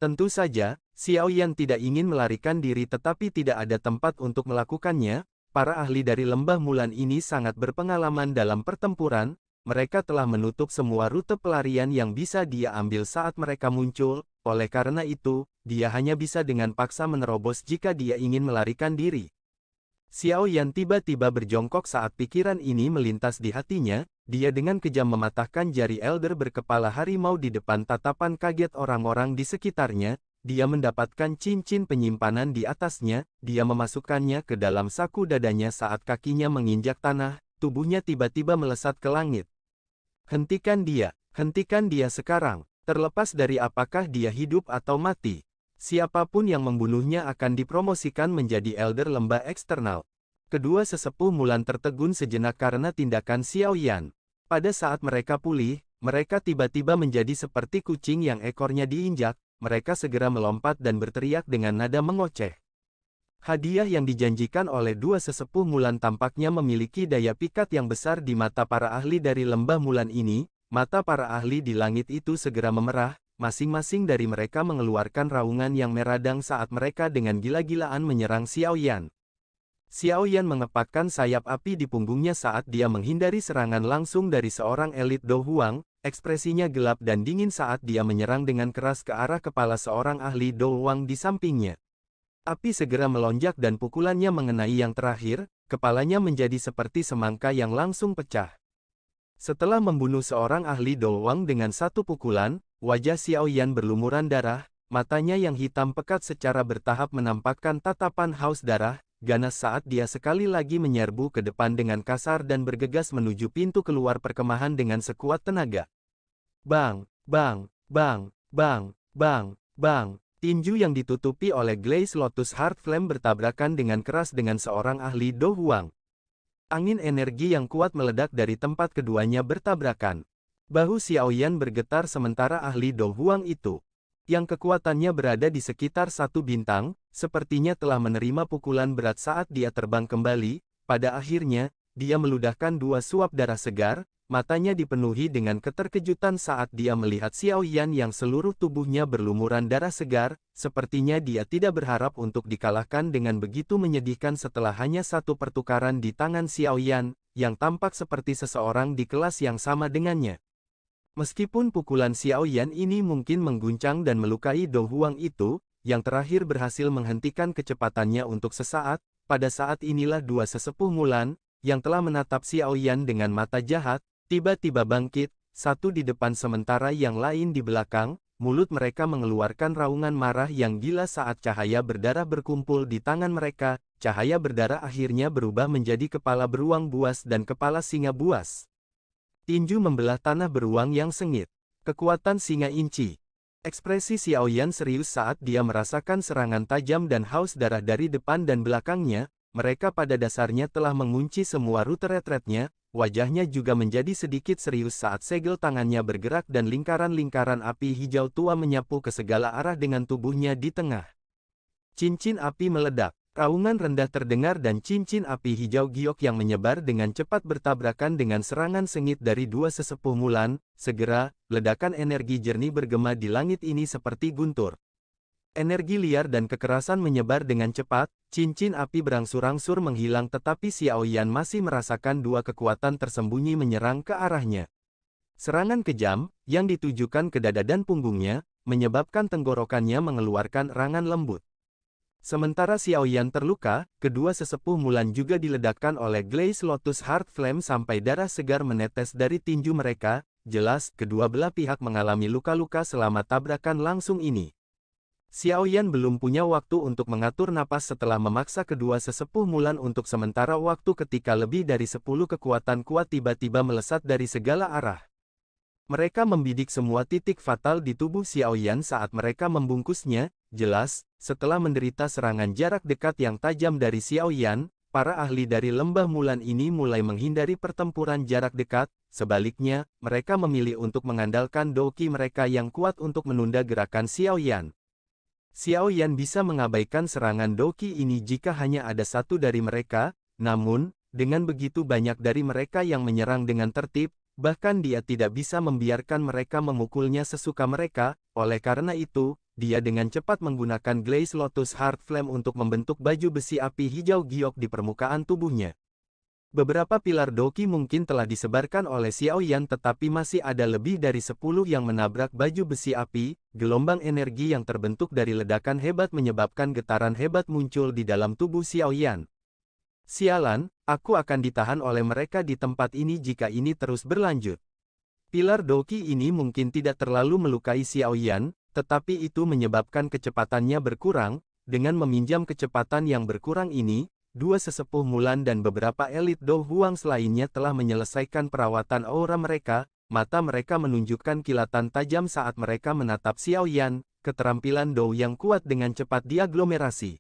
Tentu saja, Xiao Yan tidak ingin melarikan diri tetapi tidak ada tempat untuk melakukannya, para ahli dari lembah Mulan ini sangat berpengalaman dalam pertempuran, mereka telah menutup semua rute pelarian yang bisa dia ambil saat mereka muncul, oleh karena itu, dia hanya bisa dengan paksa menerobos jika dia ingin melarikan diri. Xiao Yan tiba-tiba berjongkok saat pikiran ini melintas di hatinya, dia dengan kejam mematahkan jari elder berkepala harimau di depan tatapan kaget orang-orang di sekitarnya, dia mendapatkan cincin penyimpanan di atasnya, dia memasukkannya ke dalam saku dadanya saat kakinya menginjak tanah, tubuhnya tiba-tiba melesat ke langit. Hentikan dia sekarang, terlepas dari apakah dia hidup atau mati. Siapapun yang membunuhnya akan dipromosikan menjadi elder lembah eksternal. Kedua sesepuh Mulan tertegun sejenak karena tindakan Xiao Yan. Pada saat mereka pulih, mereka tiba-tiba menjadi seperti kucing yang ekornya diinjak, mereka segera melompat dan berteriak dengan nada mengoceh. Hadiah yang dijanjikan oleh dua sesepuh Mulan tampaknya memiliki daya pikat yang besar di mata para ahli dari lembah Mulan ini. Mata para ahli di langit itu segera memerah, masing-masing dari mereka mengeluarkan raungan yang meradang saat mereka dengan gila-gilaan menyerang Xiao Yan. Xiao Yan mengepakkan sayap api di punggungnya saat dia menghindari serangan langsung dari seorang elit Do Huang, ekspresinya gelap dan dingin saat dia menyerang dengan keras ke arah kepala seorang ahli Do Huang di sampingnya. Api segera melonjak dan pukulannya mengenai yang terakhir, kepalanya menjadi seperti semangka yang langsung pecah. Setelah membunuh seorang ahli Do Huang dengan satu pukulan, wajah Xiao Yan berlumuran darah, matanya yang hitam pekat secara bertahap menampakkan tatapan haus darah, ganas saat dia sekali lagi menyerbu ke depan dengan kasar dan bergegas menuju pintu keluar perkemahan dengan sekuat tenaga. Bang, bang, bang, bang, bang, bang. Tinju yang ditutupi oleh Glaze Lotus Heart Flame bertabrakan dengan keras dengan seorang ahli Do Huang. Angin energi yang kuat meledak dari tempat keduanya bertabrakan. Bahu Xiao Yan bergetar sementara ahli Do Huang itu, yang kekuatannya berada di sekitar 1 bintang, sepertinya telah menerima pukulan berat saat dia terbang kembali. Pada akhirnya, dia meludahkan 2 suap darah segar. Matanya dipenuhi dengan keterkejutan saat dia melihat Xiao Yan yang seluruh tubuhnya berlumuran darah segar, sepertinya dia tidak berharap untuk dikalahkan dengan begitu menyedihkan setelah hanya 1 pertukaran di tangan Xiao Yan, yang tampak seperti seseorang di kelas yang sama dengannya. Meskipun pukulan Xiao Yan ini mungkin mengguncang dan melukai Do Huang itu, yang terakhir berhasil menghentikan kecepatannya untuk sesaat, pada saat inilah 2 sesepuh Mulan, yang telah menatap Xiao Yan dengan mata jahat, tiba-tiba bangkit, satu di depan sementara yang lain di belakang, mulut mereka mengeluarkan raungan marah yang gila saat cahaya berdarah berkumpul di tangan mereka, cahaya berdarah akhirnya berubah menjadi kepala beruang buas dan kepala singa buas. Tinju membelah tanah beruang yang sengit. Kekuatan singa inci. Ekspresi Xiao Yan serius saat dia merasakan serangan tajam dan haus darah dari depan dan belakangnya, mereka pada dasarnya telah mengunci semua rute retretnya. Wajahnya juga menjadi sedikit serius saat segel tangannya bergerak dan lingkaran-lingkaran api hijau tua menyapu ke segala arah dengan tubuhnya di tengah. Cincin api meledak, raungan rendah terdengar dan cincin api hijau giok yang menyebar dengan cepat bertabrakan dengan serangan sengit dari 2 sesepuh Mulan. Segera, ledakan energi jernih bergema di langit ini seperti guntur. Energi liar dan kekerasan menyebar dengan cepat, cincin api berangsur-angsur menghilang tetapi Xiao Yan masih merasakan 2 kekuatan tersembunyi menyerang ke arahnya. Serangan kejam, yang ditujukan ke dada dan punggungnya, menyebabkan tenggorokannya mengeluarkan erangan lembut. Sementara Xiao Yan terluka, kedua sesepuh Mulan juga diledakkan oleh Glaze Lotus Heart Flame sampai darah segar menetes dari tinju mereka. Jelas, kedua belah pihak mengalami luka-luka selama tabrakan langsung ini. Xiao Yan belum punya waktu untuk mengatur napas setelah memaksa kedua sesepuh Mulan untuk sementara waktu ketika lebih dari 10 kekuatan kuat tiba-tiba melesat dari segala arah. Mereka membidik semua titik fatal di tubuh Xiao Yan saat mereka membungkusnya. Jelas, setelah menderita serangan jarak dekat yang tajam dari Xiao Yan, para ahli dari lembah Mulan ini mulai menghindari pertempuran jarak dekat. Sebaliknya, mereka memilih untuk mengandalkan Douqi mereka yang kuat untuk menunda gerakan Xiao Yan. Xiao Yan bisa mengabaikan serangan Douqi ini jika hanya ada satu dari mereka, namun, dengan begitu banyak dari mereka yang menyerang dengan tertib, bahkan dia tidak bisa membiarkan mereka memukulnya sesuka mereka. Oleh karena itu, dia dengan cepat menggunakan Glaze Lotus Heart Flame untuk membentuk baju besi api hijau giok di permukaan tubuhnya. Beberapa pilar Douqi mungkin telah disebarkan oleh Xiao Yan tetapi masih ada lebih dari 10 yang menabrak baju besi api. Gelombang energi yang terbentuk dari ledakan hebat menyebabkan getaran hebat muncul di dalam tubuh Xiao Yan. Sialan, aku akan ditahan oleh mereka di tempat ini jika ini terus berlanjut. Pilar Douqi ini mungkin tidak terlalu melukai Xiao Yan, tetapi itu menyebabkan kecepatannya berkurang. Dengan meminjam kecepatan yang berkurang ini, dua sesepuh Mulan dan beberapa elit Do Huang lainnya telah menyelesaikan perawatan aura mereka. Mata mereka menunjukkan kilatan tajam saat mereka menatap Xiao Yan. Keterampilan Do yang kuat dengan cepat diaglomerasi.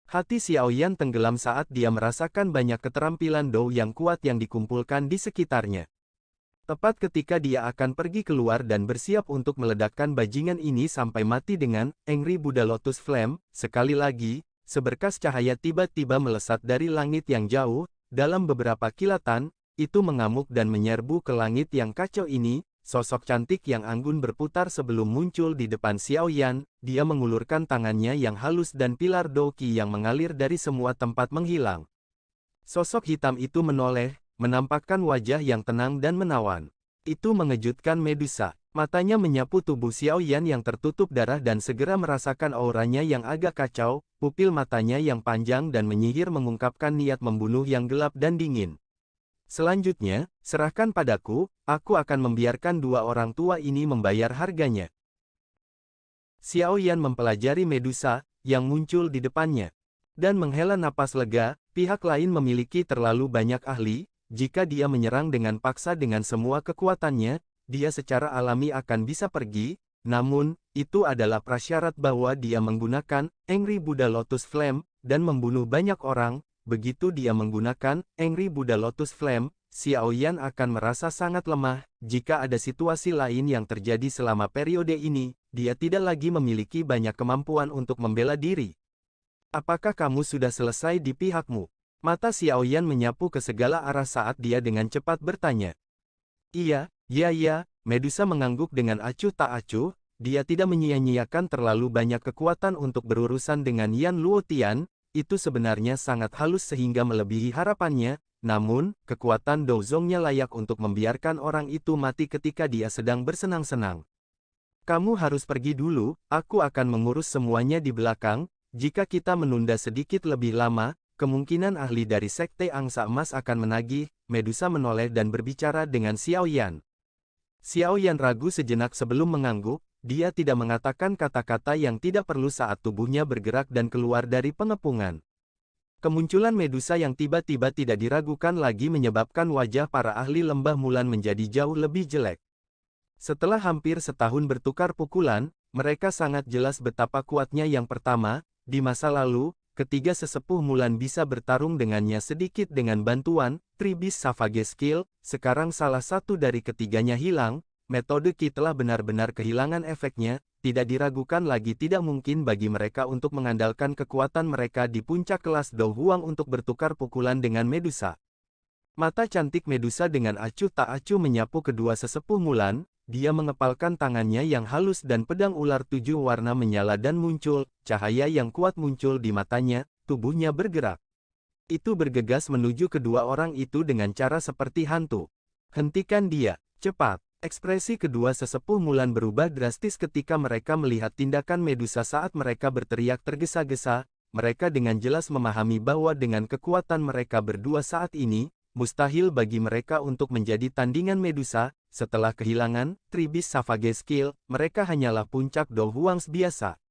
Hati Xiao Yan tenggelam saat dia merasakan banyak keterampilan Do yang kuat yang dikumpulkan di sekitarnya. Tepat ketika dia akan pergi keluar dan bersiap untuk meledakkan bajingan ini sampai mati dengan Angry Buddha Lotus Flame, sekali lagi, seberkas cahaya tiba-tiba melesat dari langit yang jauh. Dalam beberapa kilatan, itu mengamuk dan menyerbu ke langit yang kacau ini. Sosok cantik yang anggun berputar sebelum muncul di depan Xiao Yan. Dia mengulurkan tangannya yang halus dan pilar Douqi yang mengalir dari semua tempat menghilang. Sosok hitam itu menoleh, menampakkan wajah yang tenang dan menawan. Itu mengejutkan Medusa. Matanya menyapu tubuh Xiao Yan yang tertutup darah dan segera merasakan auranya yang agak kacau. Pupil matanya yang panjang dan menyihir mengungkapkan niat membunuh yang gelap dan dingin. Selanjutnya, serahkan padaku, aku akan membiarkan dua orang tua ini membayar harganya. Xiao Yan mempelajari Medusa, yang muncul di depannya. Dan menghela napas lega, pihak lain memiliki terlalu banyak ahli. Jika dia menyerang dengan paksa dengan semua kekuatannya, dia secara alami akan bisa pergi. Namun, itu adalah prasyarat bahwa dia menggunakan Angry Buddha Lotus Flame, dan membunuh banyak orang. Begitu dia menggunakan Angry Buddha Lotus Flame, Xiao Yan akan merasa sangat lemah. Jika ada situasi lain yang terjadi selama periode ini, dia tidak lagi memiliki banyak kemampuan untuk membela diri. Apakah kamu sudah selesai di pihakmu? Mata Xiao Yan menyapu ke segala arah saat dia dengan cepat bertanya. Iya, ya, Medusa mengangguk dengan acuh tak acuh. Dia tidak menyia-nyiakan terlalu banyak kekuatan untuk berurusan dengan Yan Luotian. Itu sebenarnya sangat halus sehingga melebihi harapannya, namun, kekuatan Douzongnya layak untuk membiarkan orang itu mati ketika dia sedang bersenang-senang. Kamu harus pergi dulu, aku akan mengurus semuanya di belakang. Jika kita menunda sedikit lebih lama, kemungkinan ahli dari Sekte Angsa Emas akan menagih. Medusa menoleh dan berbicara dengan Xiao Yan. Xiao Yan ragu sejenak sebelum mengangguk. Dia tidak mengatakan kata-kata yang tidak perlu saat tubuhnya bergerak dan keluar dari pengepungan. Kemunculan Medusa yang tiba-tiba tidak diragukan lagi menyebabkan wajah para ahli lembah Mulan menjadi jauh lebih jelek. Setelah hampir setahun bertukar pukulan, mereka sangat jelas betapa kuatnya yang pertama. Di masa lalu, ketiga sesepuh Mulan bisa bertarung dengannya sedikit dengan bantuan Tribis Savage Skill. Sekarang salah satu dari ketiganya hilang. Metode Qi telah benar-benar kehilangan efeknya. Tidak diragukan lagi tidak mungkin bagi mereka untuk mengandalkan kekuatan mereka di puncak kelas Do Huang untuk bertukar pukulan dengan Medusa. Mata cantik Medusa dengan acuh tak acuh menyapu kedua sesepuh Mulan. Dia mengepalkan tangannya yang halus dan pedang ular 7 warna menyala dan muncul. Cahaya yang kuat muncul di matanya, tubuhnya bergerak. Itu bergegas menuju kedua orang itu dengan cara seperti hantu. Hentikan dia, cepat. Ekspresi kedua sesepuh Mulan berubah drastis ketika mereka melihat tindakan Medusa saat mereka berteriak tergesa-gesa. Mereka dengan jelas memahami bahwa dengan kekuatan mereka berdua saat ini, mustahil bagi mereka untuk menjadi tandingan Medusa. Setelah kehilangan Tribis Savage Skill, mereka hanyalah puncak Do Huang biasa.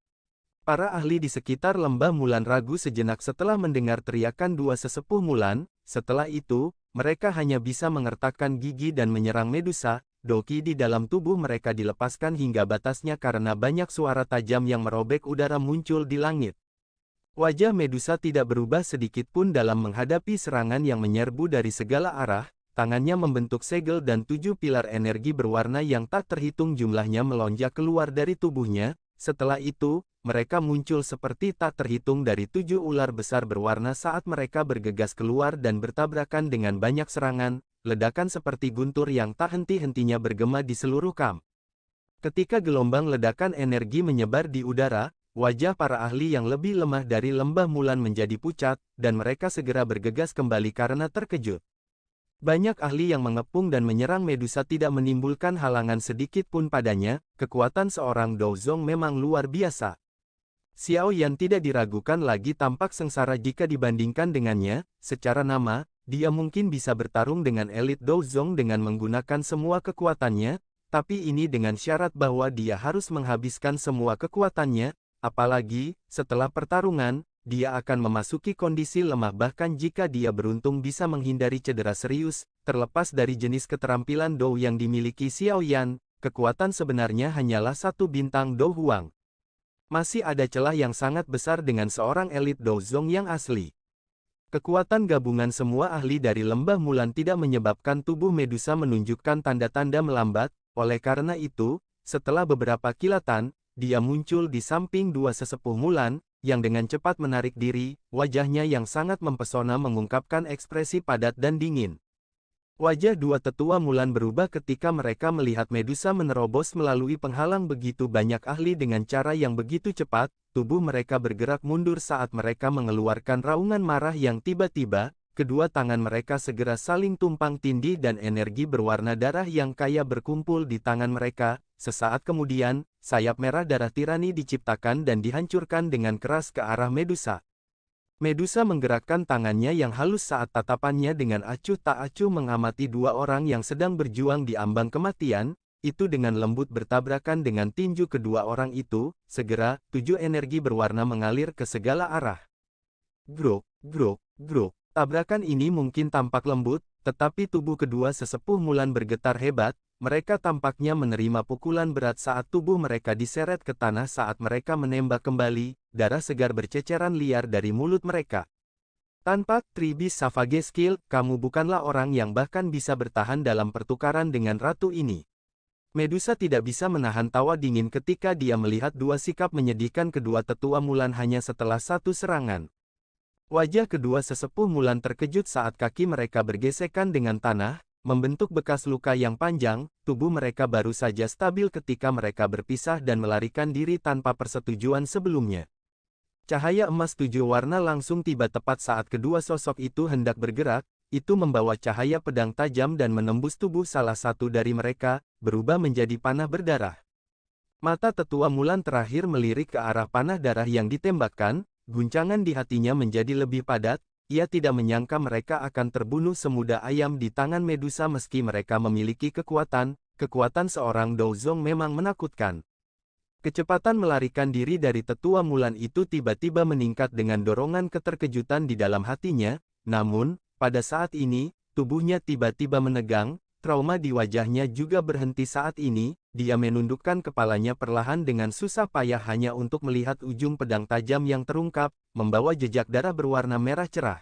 Para ahli di sekitar lembah Mulan ragu sejenak setelah mendengar teriakan dua sesepuh Mulan. Setelah itu, mereka hanya bisa mengertakkan gigi dan menyerang Medusa. Doki di dalam tubuh mereka dilepaskan hingga batasnya karena banyak suara tajam yang merobek udara muncul di langit. Wajah Medusa tidak berubah sedikit pun dalam menghadapi serangan yang menyerbu dari segala arah. Tangannya membentuk segel dan 7 pilar energi berwarna yang tak terhitung jumlahnya melonjak keluar dari tubuhnya. Setelah itu, mereka muncul seperti tak terhitung dari 7 ular besar berwarna saat mereka bergegas keluar dan bertabrakan dengan banyak serangan. Ledakan seperti guntur yang tak henti-hentinya bergema di seluruh kamp. Ketika gelombang ledakan energi menyebar di udara, wajah para ahli yang lebih lemah dari lembah Mulan menjadi pucat, dan mereka segera bergegas kembali karena terkejut. Banyak ahli yang mengepung dan menyerang Medusa tidak menimbulkan halangan sedikit pun padanya. Kekuatan seorang Douzong memang luar biasa. Xiao Yan tidak diragukan lagi tampak sengsara jika dibandingkan dengannya. Secara nama, dia mungkin bisa bertarung dengan elit Douzong dengan menggunakan semua kekuatannya, tapi ini dengan syarat bahwa dia harus menghabiskan semua kekuatannya, apalagi, setelah pertarungan, dia akan memasuki kondisi lemah bahkan jika dia beruntung bisa menghindari cedera serius. Terlepas dari jenis keterampilan Dou yang dimiliki Xiao Yan, kekuatan sebenarnya hanyalah satu bintang Dou Huang. Masih ada celah yang sangat besar dengan seorang elit Douzong yang asli. Kekuatan gabungan semua ahli dari lembah Mulan tidak menyebabkan tubuh Medusa menunjukkan tanda-tanda melambat, oleh karena itu, setelah beberapa kilatan, dia muncul di samping dua sesepuh Mulan, yang dengan cepat menarik diri, wajahnya yang sangat mempesona mengungkapkan ekspresi padat dan dingin. Wajah dua tetua Mulan berubah ketika mereka melihat Medusa menerobos melalui penghalang begitu banyak ahli dengan cara yang begitu cepat. Tubuh mereka bergerak mundur saat mereka mengeluarkan raungan marah yang tiba-tiba. Kedua tangan mereka segera saling tumpang tindih dan energi berwarna darah yang kaya berkumpul di tangan mereka. Sesaat kemudian, sayap merah darah tirani diciptakan dan dihancurkan dengan keras ke arah Medusa. Medusa menggerakkan tangannya yang halus saat tatapannya dengan acuh tak acuh mengamati dua orang yang sedang berjuang di ambang kematian. Itu dengan lembut bertabrakan dengan tinju kedua orang itu. Segera, 7 energi berwarna mengalir ke segala arah. Grok, grok, grok. Tabrakan ini mungkin tampak lembut, tetapi tubuh kedua sesepuh Mulan bergetar hebat. Mereka tampaknya menerima pukulan berat saat tubuh mereka diseret ke tanah saat mereka menembak kembali. Darah segar berceceran liar dari mulut mereka. Tanpa Tribis Savage Skill, kamu bukanlah orang yang bahkan bisa bertahan dalam pertukaran dengan ratu ini. Medusa tidak bisa menahan tawa dingin ketika dia melihat dua sikap menyedihkan kedua tetua Mulan hanya setelah satu serangan. Wajah kedua sesepuh Mulan terkejut saat kaki mereka bergesekan dengan tanah, membentuk bekas luka yang panjang. Tubuh mereka baru saja stabil ketika mereka berpisah dan melarikan diri tanpa persetujuan sebelumnya. Cahaya emas 7 warna langsung tiba tepat saat kedua sosok itu hendak bergerak. Itu membawa cahaya pedang tajam dan menembus tubuh salah satu dari mereka, berubah menjadi panah berdarah. Mata tetua Mulan terakhir melirik ke arah panah darah yang ditembakkan. Guncangan di hatinya menjadi lebih padat. Ia tidak menyangka mereka akan terbunuh semudah ayam di tangan Medusa meski mereka memiliki kekuatan. Kekuatan seorang Douzong memang menakutkan. Kecepatan melarikan diri dari tetua Mulan itu tiba-tiba meningkat dengan dorongan keterkejutan di dalam hatinya. Namun, pada saat ini, tubuhnya tiba-tiba menegang. Trauma di wajahnya juga berhenti saat ini. Dia menundukkan kepalanya perlahan dengan susah payah hanya untuk melihat ujung pedang tajam yang terungkap, membawa jejak darah berwarna merah cerah.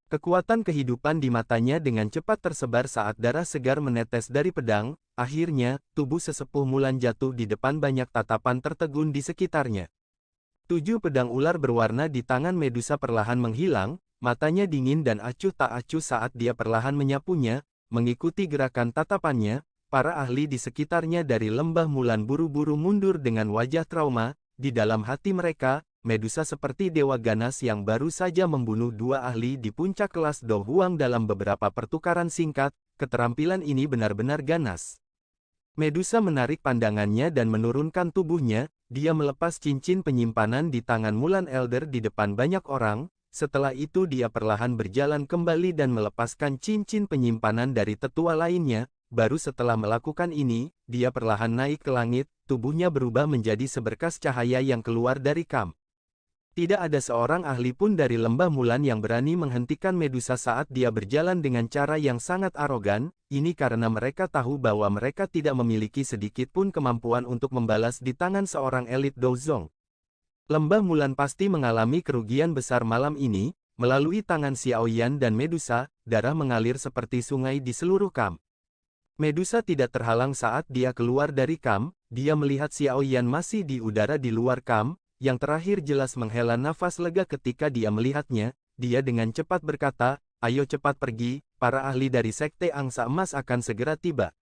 Kekuatan kehidupan di matanya dengan cepat tersebar saat darah segar menetes dari pedang. Akhirnya, tubuh sesepuh Mulan jatuh di depan banyak tatapan tertegun di sekitarnya. 7 pedang ular berwarna di tangan Medusa perlahan menghilang. Matanya dingin dan acuh tak acuh saat dia perlahan menyapunya. Mengikuti gerakan tatapannya, para ahli di sekitarnya dari lembah Mulan buru-buru mundur dengan wajah trauma. Di dalam hati mereka, Medusa seperti dewa ganas yang baru saja membunuh 2 ahli di puncak kelas Dou Huang dalam beberapa pertukaran singkat. Keterampilan ini benar-benar ganas. Medusa menarik pandangannya dan menurunkan tubuhnya. Dia melepas cincin penyimpanan di tangan Mulan Elder di depan banyak orang. Setelah itu dia perlahan berjalan kembali dan melepaskan cincin penyimpanan dari tetua lainnya. baru setelah melakukan ini, dia perlahan naik ke langit, tubuhnya berubah menjadi seberkas cahaya yang keluar dari Kam. Tidak ada seorang ahli pun dari lembah Mulan yang berani menghentikan Medusa saat dia berjalan dengan cara yang sangat arogan, ini karena mereka tahu bahwa mereka tidak memiliki sedikit pun kemampuan untuk membalas di tangan seorang elit Douzong. Lembah Mulan pasti mengalami kerugian besar malam ini, melalui tangan Xiaoyan dan Medusa, darah mengalir seperti sungai di seluruh Kam. Medusa tidak terhalang saat dia keluar dari Kam, dia melihat Xiaoyan masih di udara di luar Kam, yang terakhir jelas menghela nafas lega ketika dia melihatnya, dia dengan cepat berkata, "Ayo cepat pergi, para ahli dari Sekte Angsa Emas akan segera tiba."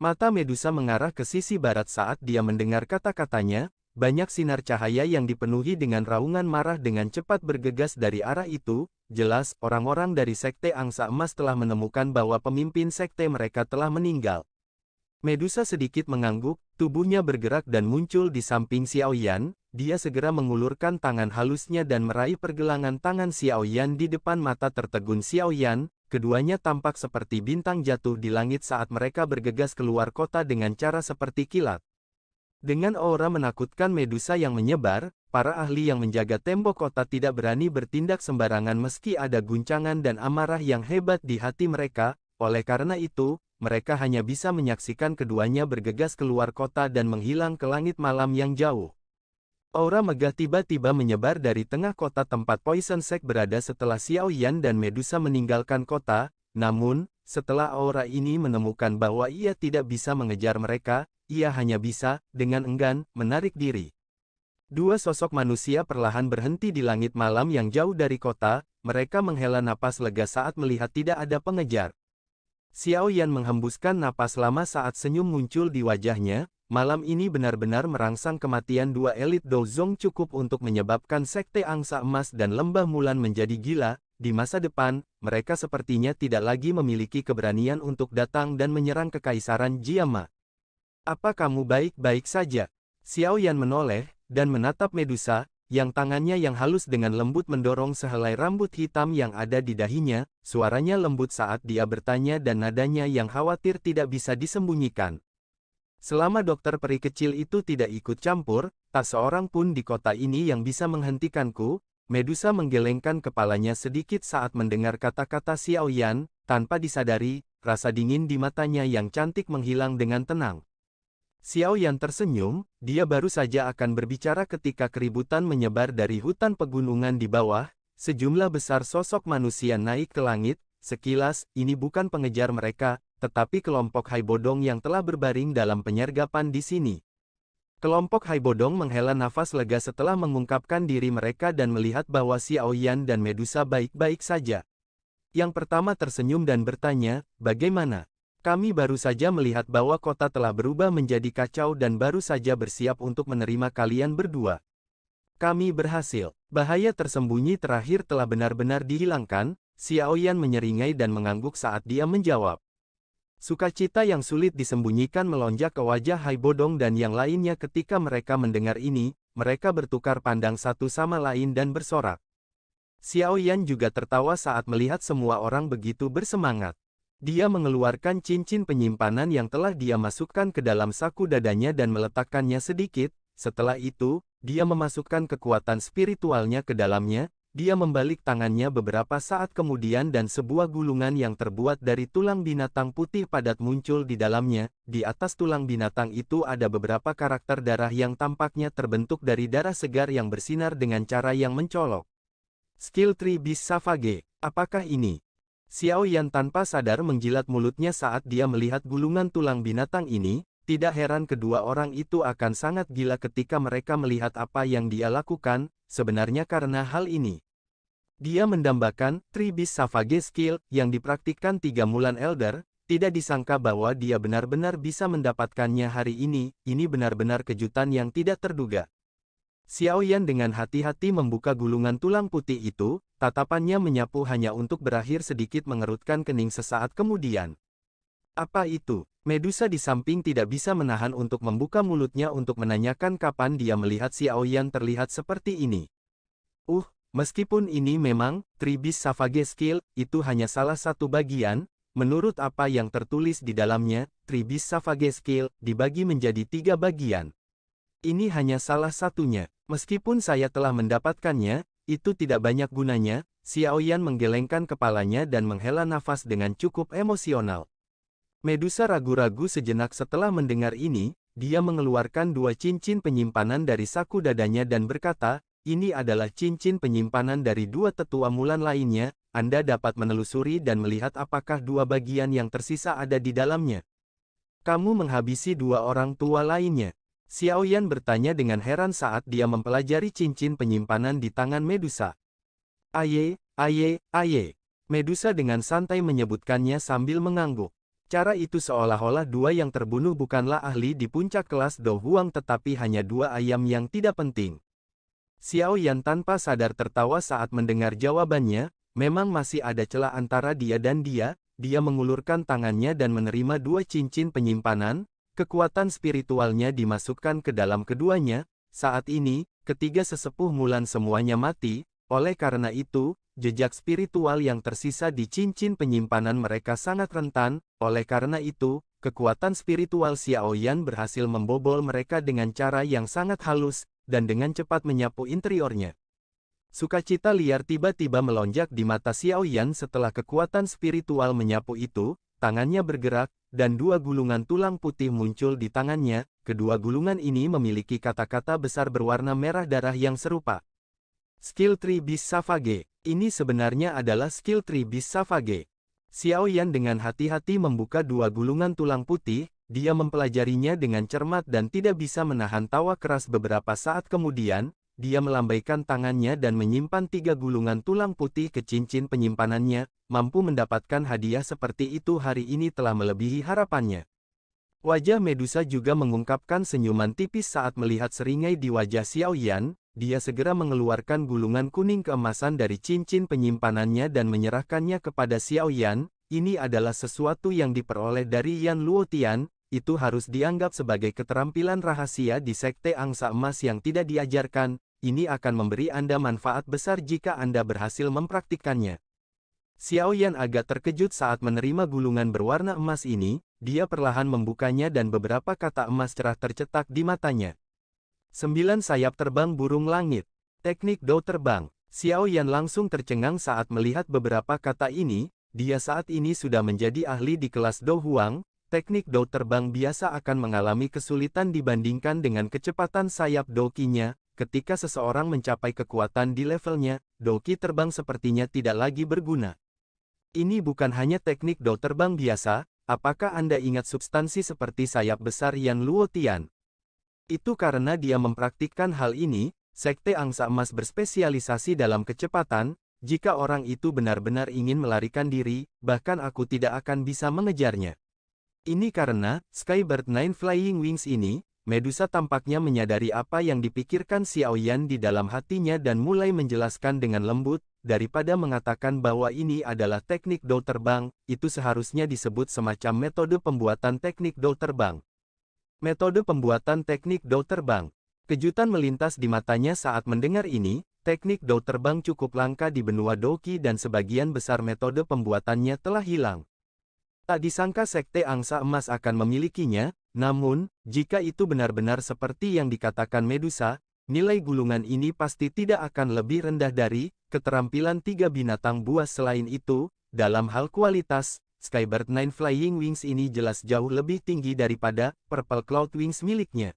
Mata Medusa mengarah ke sisi barat saat dia mendengar kata-katanya, banyak sinar cahaya yang dipenuhi dengan raungan marah dengan cepat bergegas dari arah itu, jelas orang-orang dari Sekte Angsa Emas telah menemukan bahwa pemimpin sekte mereka telah meninggal. Medusa sedikit mengangguk, tubuhnya bergerak dan muncul di samping Xiaoyan, dia segera mengulurkan tangan halusnya dan meraih pergelangan tangan Xiaoyan di depan mata tertegun Xiaoyan, keduanya tampak seperti bintang jatuh di langit saat mereka bergegas keluar kota dengan cara seperti kilat. Dengan aura menakutkan Medusa yang menyebar, para ahli yang menjaga tembok kota tidak berani bertindak sembarangan meski ada guncangan dan amarah yang hebat di hati mereka, oleh karena itu, mereka hanya bisa menyaksikan keduanya bergegas keluar kota dan menghilang ke langit malam yang jauh. Aura megah tiba-tiba menyebar dari tengah kota tempat Poison Sect berada setelah Xiaoyan dan Medusa meninggalkan kota, namun, setelah aura ini menemukan bahwa ia tidak bisa mengejar mereka, ia hanya bisa, dengan enggan, menarik diri. Dua sosok manusia perlahan berhenti di langit malam yang jauh dari kota, mereka menghela napas lega saat melihat tidak ada pengejar. Xiaoyan menghembuskan napas lama saat senyum muncul di wajahnya, malam ini benar-benar merangsang kematian dua elit Douzong cukup untuk menyebabkan Sekte Angsa Emas dan Lembah Mulan menjadi gila, di masa depan, mereka sepertinya tidak lagi memiliki keberanian untuk datang dan menyerang Kekaisaran Jiama. Apa kamu baik-baik saja? Xiaoyan menoleh, dan menatap Medusa, yang tangannya yang halus dengan lembut mendorong sehelai rambut hitam yang ada di dahinya, suaranya lembut saat dia bertanya dan nadanya yang khawatir tidak bisa disembunyikan. Selama dokter peri kecil itu tidak ikut campur, tak seorang pun di kota ini yang bisa menghentikanku. Medusa menggelengkan kepalanya sedikit saat mendengar kata-kata Xiaoyan, tanpa disadari, rasa dingin di matanya yang cantik menghilang dengan tenang. Xiaoyan tersenyum, dia baru saja akan berbicara ketika keributan menyebar dari hutan pegunungan di bawah, sejumlah besar sosok manusia naik ke langit, sekilas, ini bukan pengejar mereka, tetapi kelompok Haibodong yang telah berbaring dalam penyergapan di sini. Kelompok Haibodong menghela nafas lega setelah mengungkapkan diri mereka dan melihat bahwa Xiaoyan dan Medusa baik-baik saja. Yang pertama tersenyum dan bertanya, "Bagaimana? Kami baru saja melihat bahwa kota telah berubah menjadi kacau dan baru saja bersiap untuk menerima kalian berdua. Kami berhasil. Bahaya tersembunyi terakhir telah benar-benar dihilangkan." Xiaoyan menyeringai dan mengangguk saat dia menjawab. Sukacita yang sulit disembunyikan melonjak ke wajah Haibodong dan yang lainnya ketika mereka mendengar ini, mereka bertukar pandang satu sama lain dan bersorak. Xiaoyan juga tertawa saat melihat semua orang begitu bersemangat. Dia mengeluarkan cincin penyimpanan yang telah dia masukkan ke dalam saku dadanya dan meletakkannya sedikit, setelah itu, dia memasukkan kekuatan spiritualnya ke dalamnya, dia membalik tangannya beberapa saat kemudian dan sebuah gulungan yang terbuat dari tulang binatang putih padat muncul di dalamnya, di atas tulang binatang itu ada beberapa karakter darah yang tampaknya terbentuk dari darah segar yang bersinar dengan cara yang mencolok. Skill Tree Beast Savage, apakah ini? Xiaoyan tanpa sadar menjilat mulutnya saat dia melihat gulungan tulang binatang ini, tidak heran kedua orang itu akan sangat gila ketika mereka melihat apa yang dia lakukan, sebenarnya karena hal ini. Dia mendambakan Tree Beast Savage skill yang dipraktikkan 3 Mulan Elder, tidak disangka bahwa dia benar-benar bisa mendapatkannya hari ini benar-benar kejutan yang tidak terduga. Xiaoyan dengan hati-hati membuka gulungan tulang putih itu, tatapannya menyapu hanya untuk berakhir sedikit mengerutkan kening sesaat kemudian. Apa itu? Medusa di samping tidak bisa menahan untuk membuka mulutnya untuk menanyakan kapan dia melihat Xiaoyan terlihat seperti ini. Meskipun ini memang, Tree Beast Savage Skill, itu hanya salah satu bagian, menurut apa yang tertulis di dalamnya, Tribis Savage Skill dibagi menjadi 3 bagian. Ini hanya salah satunya. Meskipun saya telah mendapatkannya, itu tidak banyak gunanya. Xiaoyan menggelengkan kepalanya dan menghela nafas dengan cukup emosional. Medusa ragu-ragu sejenak setelah mendengar ini, dia mengeluarkan 2 cincin penyimpanan dari saku dadanya dan berkata, ini adalah cincin penyimpanan dari 2 tetua Mulan lainnya, Anda dapat menelusuri dan melihat apakah 2 bagian yang tersisa ada di dalamnya. Kamu menghabisi 2 orang tua lainnya. Xiaoyan bertanya dengan heran saat dia mempelajari cincin penyimpanan di tangan Medusa. Aye. Medusa dengan santai menyebutkannya sambil mengangguk. Cara itu seolah-olah 2 yang terbunuh bukanlah ahli di puncak kelas Do Huang tetapi hanya 2 ayam yang tidak penting. Xiaoyan tanpa sadar tertawa saat mendengar jawabannya, memang masih ada celah antara dia dan dia mengulurkan tangannya dan menerima 2 cincin penyimpanan, kekuatan spiritualnya dimasukkan ke dalam keduanya, saat ini, ketiga sesepuh Mulan semuanya mati, oleh karena itu, jejak spiritual yang tersisa di cincin penyimpanan mereka sangat rentan, oleh karena itu, kekuatan spiritual Xiaoyan berhasil membobol mereka dengan cara yang sangat halus, dan dengan cepat menyapu interiornya. Sukacita liar tiba-tiba melonjak di mata Xiaoyan setelah kekuatan spiritual menyapu itu, tangannya bergerak, dan 2 gulungan tulang putih muncul di tangannya, kedua gulungan ini memiliki kata-kata besar berwarna merah darah yang serupa. Skill Tribis Savage. Ini sebenarnya adalah skill Tribis Savage. Xiaoyan dengan hati-hati membuka 2 gulungan tulang putih, dia mempelajarinya dengan cermat dan tidak bisa menahan tawa keras beberapa saat kemudian, dia melambaikan tangannya dan menyimpan 3 gulungan tulang putih ke cincin penyimpanannya, mampu mendapatkan hadiah seperti itu hari ini telah melebihi harapannya. Wajah Medusa juga mengungkapkan senyuman tipis saat melihat seringai di wajah Xiaoyan. Dia segera mengeluarkan gulungan kuning keemasan dari cincin penyimpanannya dan menyerahkannya kepada Xiaoyan. Ini adalah sesuatu yang diperoleh dari Yan Luotian, itu harus dianggap sebagai keterampilan rahasia di Sekte Angsa Emas yang tidak diajarkan, ini akan memberi Anda manfaat besar jika Anda berhasil mempraktikkannya. Xiaoyan agak terkejut saat menerima gulungan berwarna emas ini, dia perlahan membukanya dan beberapa kata emas cerah tercetak di matanya. 9 sayap terbang burung langit. Teknik Do terbang. Xiaoyan langsung tercengang saat melihat beberapa kata ini, dia saat ini sudah menjadi ahli di kelas Do Huang, teknik Do terbang biasa akan mengalami kesulitan dibandingkan dengan kecepatan sayap Doki-nya, ketika seseorang mencapai kekuatan di levelnya, Doki terbang sepertinya tidak lagi berguna. Ini bukan hanya teknik Do terbang biasa, apakah Anda ingat substansi seperti sayap besar Yan Luotian? Itu karena dia mempraktikkan hal ini, Sekte Angsa Emas berspesialisasi dalam kecepatan, jika orang itu benar-benar ingin melarikan diri, bahkan aku tidak akan bisa mengejarnya. Ini karena, Skybird Nine Flying Wings ini, Medusa tampaknya menyadari apa yang dipikirkan Xiaoyan di dalam hatinya dan mulai menjelaskan dengan lembut, daripada mengatakan bahwa ini adalah teknik Do terbang, itu seharusnya disebut semacam metode pembuatan teknik Do terbang. Metode pembuatan teknik Do terbang. Kejutan melintas di matanya saat mendengar ini, teknik Do terbang cukup langka di benua Doki dan sebagian besar metode pembuatannya telah hilang. Tak disangka Sekte Angsa Emas akan memilikinya, namun, jika itu benar-benar seperti yang dikatakan Medusa, nilai gulungan ini pasti tidak akan lebih rendah dari keterampilan 3 binatang buas. Selain itu, dalam hal kualitas, Skybird Nine Flying Wings ini jelas jauh lebih tinggi daripada Purple Cloud Wings miliknya.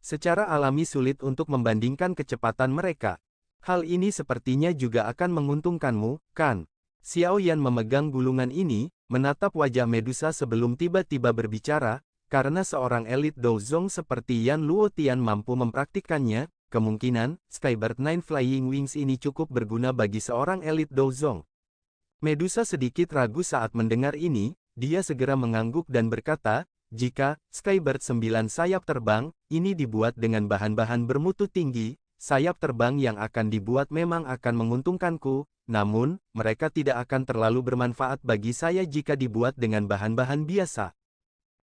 Secara alami sulit untuk membandingkan kecepatan mereka. Hal ini sepertinya juga akan menguntungkanmu, kan? Xiaoyan memegang gulungan ini, menatap wajah Medusa sebelum tiba-tiba berbicara, karena seorang elit Douzong seperti Yan Luotian mampu mempraktikkannya, kemungkinan Skybird Nine Flying Wings ini cukup berguna bagi seorang elit Douzong. Medusa sedikit ragu saat mendengar ini, dia segera mengangguk dan berkata, jika Skybird 9 sayap terbang, ini dibuat dengan bahan-bahan bermutu tinggi, sayap terbang yang akan dibuat memang akan menguntungkanku, namun, mereka tidak akan terlalu bermanfaat bagi saya jika dibuat dengan bahan-bahan biasa.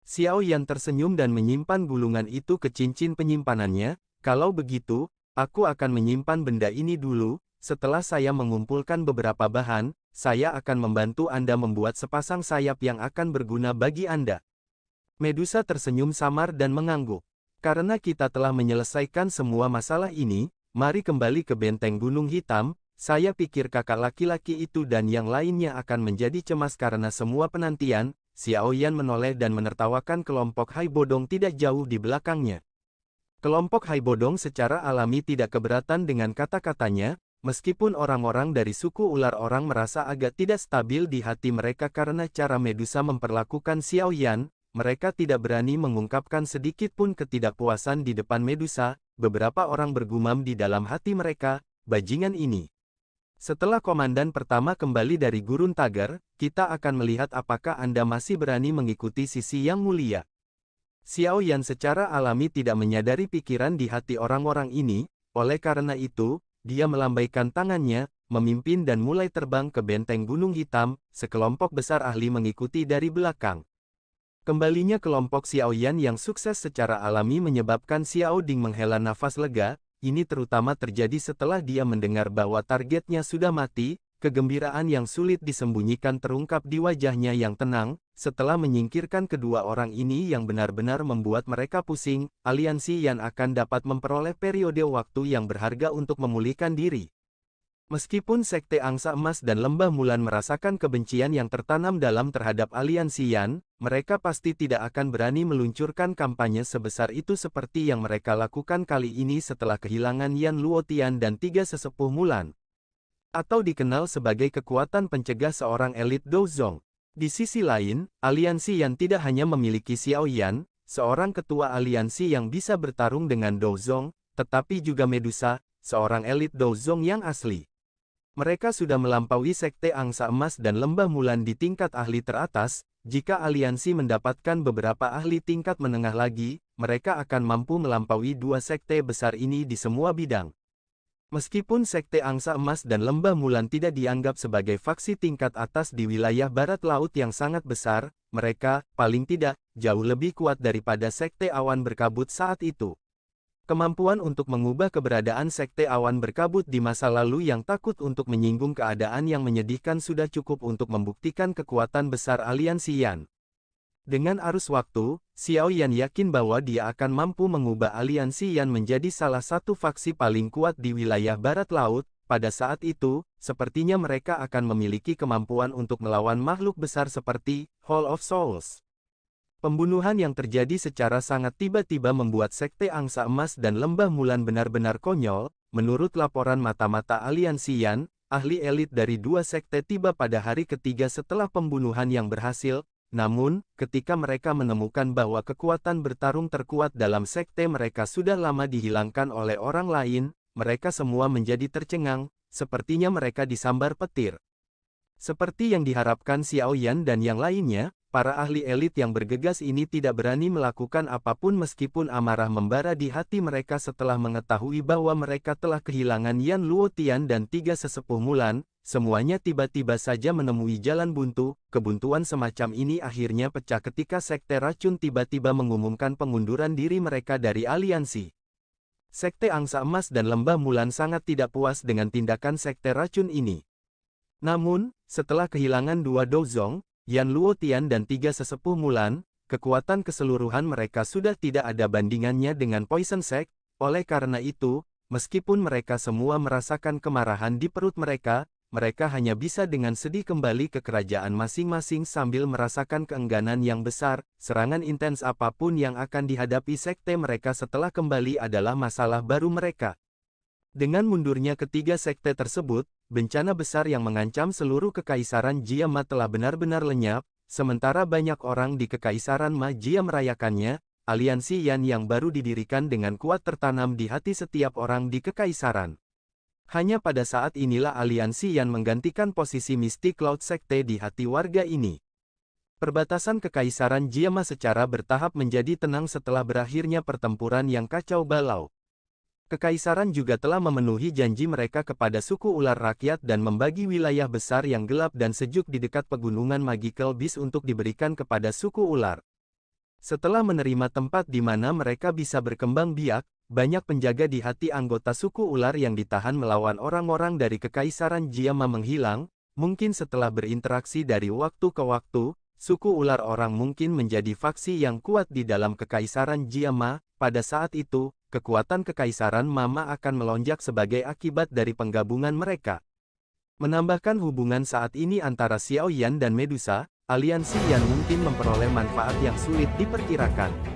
Xiaoyan tersenyum dan menyimpan gulungan itu ke cincin penyimpanannya, kalau begitu, aku akan menyimpan benda ini dulu, setelah saya mengumpulkan beberapa bahan, saya akan membantu Anda membuat sepasang sayap yang akan berguna bagi Anda. Medusa tersenyum samar dan mengangguk. Karena kita telah menyelesaikan semua masalah ini, mari kembali ke benteng Gunung Hitam. Saya pikir kakak laki-laki itu dan yang lainnya akan menjadi cemas karena semua penantian. Xiao Yan menoleh dan menertawakan kelompok Hai Bodong tidak jauh di belakangnya. Kelompok Hai Bodong secara alami tidak keberatan dengan kata-katanya, meskipun orang-orang dari suku ular orang merasa agak tidak stabil di hati mereka karena cara Medusa memperlakukan Xiao Yan. Mereka tidak berani mengungkapkan sedikit pun ketidakpuasan di depan Medusa. Beberapa orang bergumam di dalam hati mereka, bajingan ini. Setelah komandan pertama kembali dari Gurun Tagar, kita akan melihat apakah Anda masih berani mengikuti sisi yang mulia. Xiao Yan secara alami tidak menyadari pikiran di hati orang-orang ini, oleh karena itu, dia melambaikan tangannya, memimpin dan mulai terbang ke benteng Gunung Hitam. Sekelompok besar ahli mengikuti dari belakang. Kembalinya kelompok Xiao Yan yang sukses secara alami menyebabkan Xiao Ding menghela nafas lega. Ini terutama terjadi setelah dia mendengar bahwa targetnya sudah mati. Kegembiraan yang sulit disembunyikan terungkap di wajahnya yang tenang. Setelah menyingkirkan kedua orang ini yang benar-benar membuat mereka pusing, aliansi Yan akan dapat memperoleh periode waktu yang berharga untuk memulihkan diri. Meskipun Sekte Angsa Emas dan Lembah Mulan merasakan kebencian yang tertanam dalam terhadap aliansi Yan, mereka pasti tidak akan berani meluncurkan kampanye sebesar itu seperti yang mereka lakukan kali ini setelah kehilangan Yan Luotian dan 3 sesepuh Mulan. Atau dikenal sebagai kekuatan pencegah seorang elit Douzong. Di sisi lain, aliansi Yan tidak hanya memiliki Xiao Yan, seorang ketua aliansi yang bisa bertarung dengan Douzong, tetapi juga Medusa, seorang elit Douzong yang asli. Mereka sudah melampaui Sekte Angsa Emas dan Lembah Mulan di tingkat ahli teratas. Jika aliansi mendapatkan beberapa ahli tingkat menengah lagi, mereka akan mampu melampaui dua sekte besar ini di semua bidang. Meskipun Sekte Angsa Emas dan Lembah Mulan tidak dianggap sebagai faksi tingkat atas di wilayah barat laut yang sangat besar, mereka, paling tidak, jauh lebih kuat daripada Sekte Awan Berkabut saat itu. Kemampuan untuk mengubah keberadaan Sekte Awan Berkabut di masa lalu yang takut untuk menyinggung keadaan yang menyedihkan sudah cukup untuk membuktikan kekuatan besar aliansi Yan. Dengan arus waktu, Xiao Yan yakin bahwa dia akan mampu mengubah aliansi Yan menjadi salah satu faksi paling kuat di wilayah barat laut. Pada saat itu, sepertinya mereka akan memiliki kemampuan untuk melawan makhluk besar seperti Hall of Souls. Pembunuhan yang terjadi secara sangat tiba-tiba membuat Sekte Angsa Emas dan Lembah Mulan benar-benar konyol. Menurut laporan mata-mata aliansi Yan, ahli elit dari dua sekte tiba pada hari ketiga setelah pembunuhan yang berhasil. Namun, ketika mereka menemukan bahwa kekuatan bertarung terkuat dalam sekte mereka sudah lama dihilangkan oleh orang lain, mereka semua menjadi tercengang, sepertinya mereka disambar petir. Seperti yang diharapkan Xiao Yan dan yang lainnya, para ahli elit yang bergegas ini tidak berani melakukan apapun meskipun amarah membara di hati mereka setelah mengetahui bahwa mereka telah kehilangan Yan Luotian dan 3 sesepuh Mulan. Semuanya tiba-tiba saja menemui jalan buntu. Kebuntuan semacam ini akhirnya pecah ketika Sekte Racun tiba-tiba mengumumkan pengunduran diri mereka dari aliansi. Sekte Angsa Emas dan Lembah Mulan sangat tidak puas dengan tindakan Sekte Racun ini. Namun, setelah kehilangan 2 Douzong, Yan Luotian dan 3 sesepuh Mulan, kekuatan keseluruhan mereka sudah tidak ada bandingannya dengan Poison Sect. Oleh karena itu, meskipun mereka semua merasakan kemarahan di perut mereka, mereka hanya bisa dengan sedih kembali ke kerajaan masing-masing sambil merasakan keengganan yang besar. Serangan intens apapun yang akan dihadapi sekte mereka setelah kembali adalah masalah baru mereka. Dengan mundurnya ketiga sekte tersebut, bencana besar yang mengancam seluruh kekaisaran Jia Ma telah benar-benar lenyap, sementara banyak orang di kekaisaran Ma Jia merayakannya. Aliansi Yan yang baru didirikan dengan kuat tertanam di hati setiap orang di kekaisaran. Hanya pada saat inilah aliansi Yan menggantikan posisi Mystic Cloud Sekte di hati warga ini. Perbatasan kekaisaran Jia Ma secara bertahap menjadi tenang setelah berakhirnya pertempuran yang kacau balau. Kekaisaran juga telah memenuhi janji mereka kepada suku ular rakyat dan membagi wilayah besar yang gelap dan sejuk di dekat pegunungan Magical Beast untuk diberikan kepada suku ular. Setelah menerima tempat di mana mereka bisa berkembang biak, banyak penjaga di hati anggota suku ular yang ditahan melawan orang-orang dari kekaisaran Jia Ma menghilang. Mungkin setelah berinteraksi dari waktu ke waktu, suku ular orang mungkin menjadi faksi yang kuat di dalam Kekaisaran Jiama. Pada saat itu, kekuatan Kekaisaran Mama akan melonjak sebagai akibat dari penggabungan mereka. Menambahkan hubungan saat ini antara Xiao Yan dan Medusa, aliansi yang mungkin memperoleh manfaat yang sulit diperkirakan.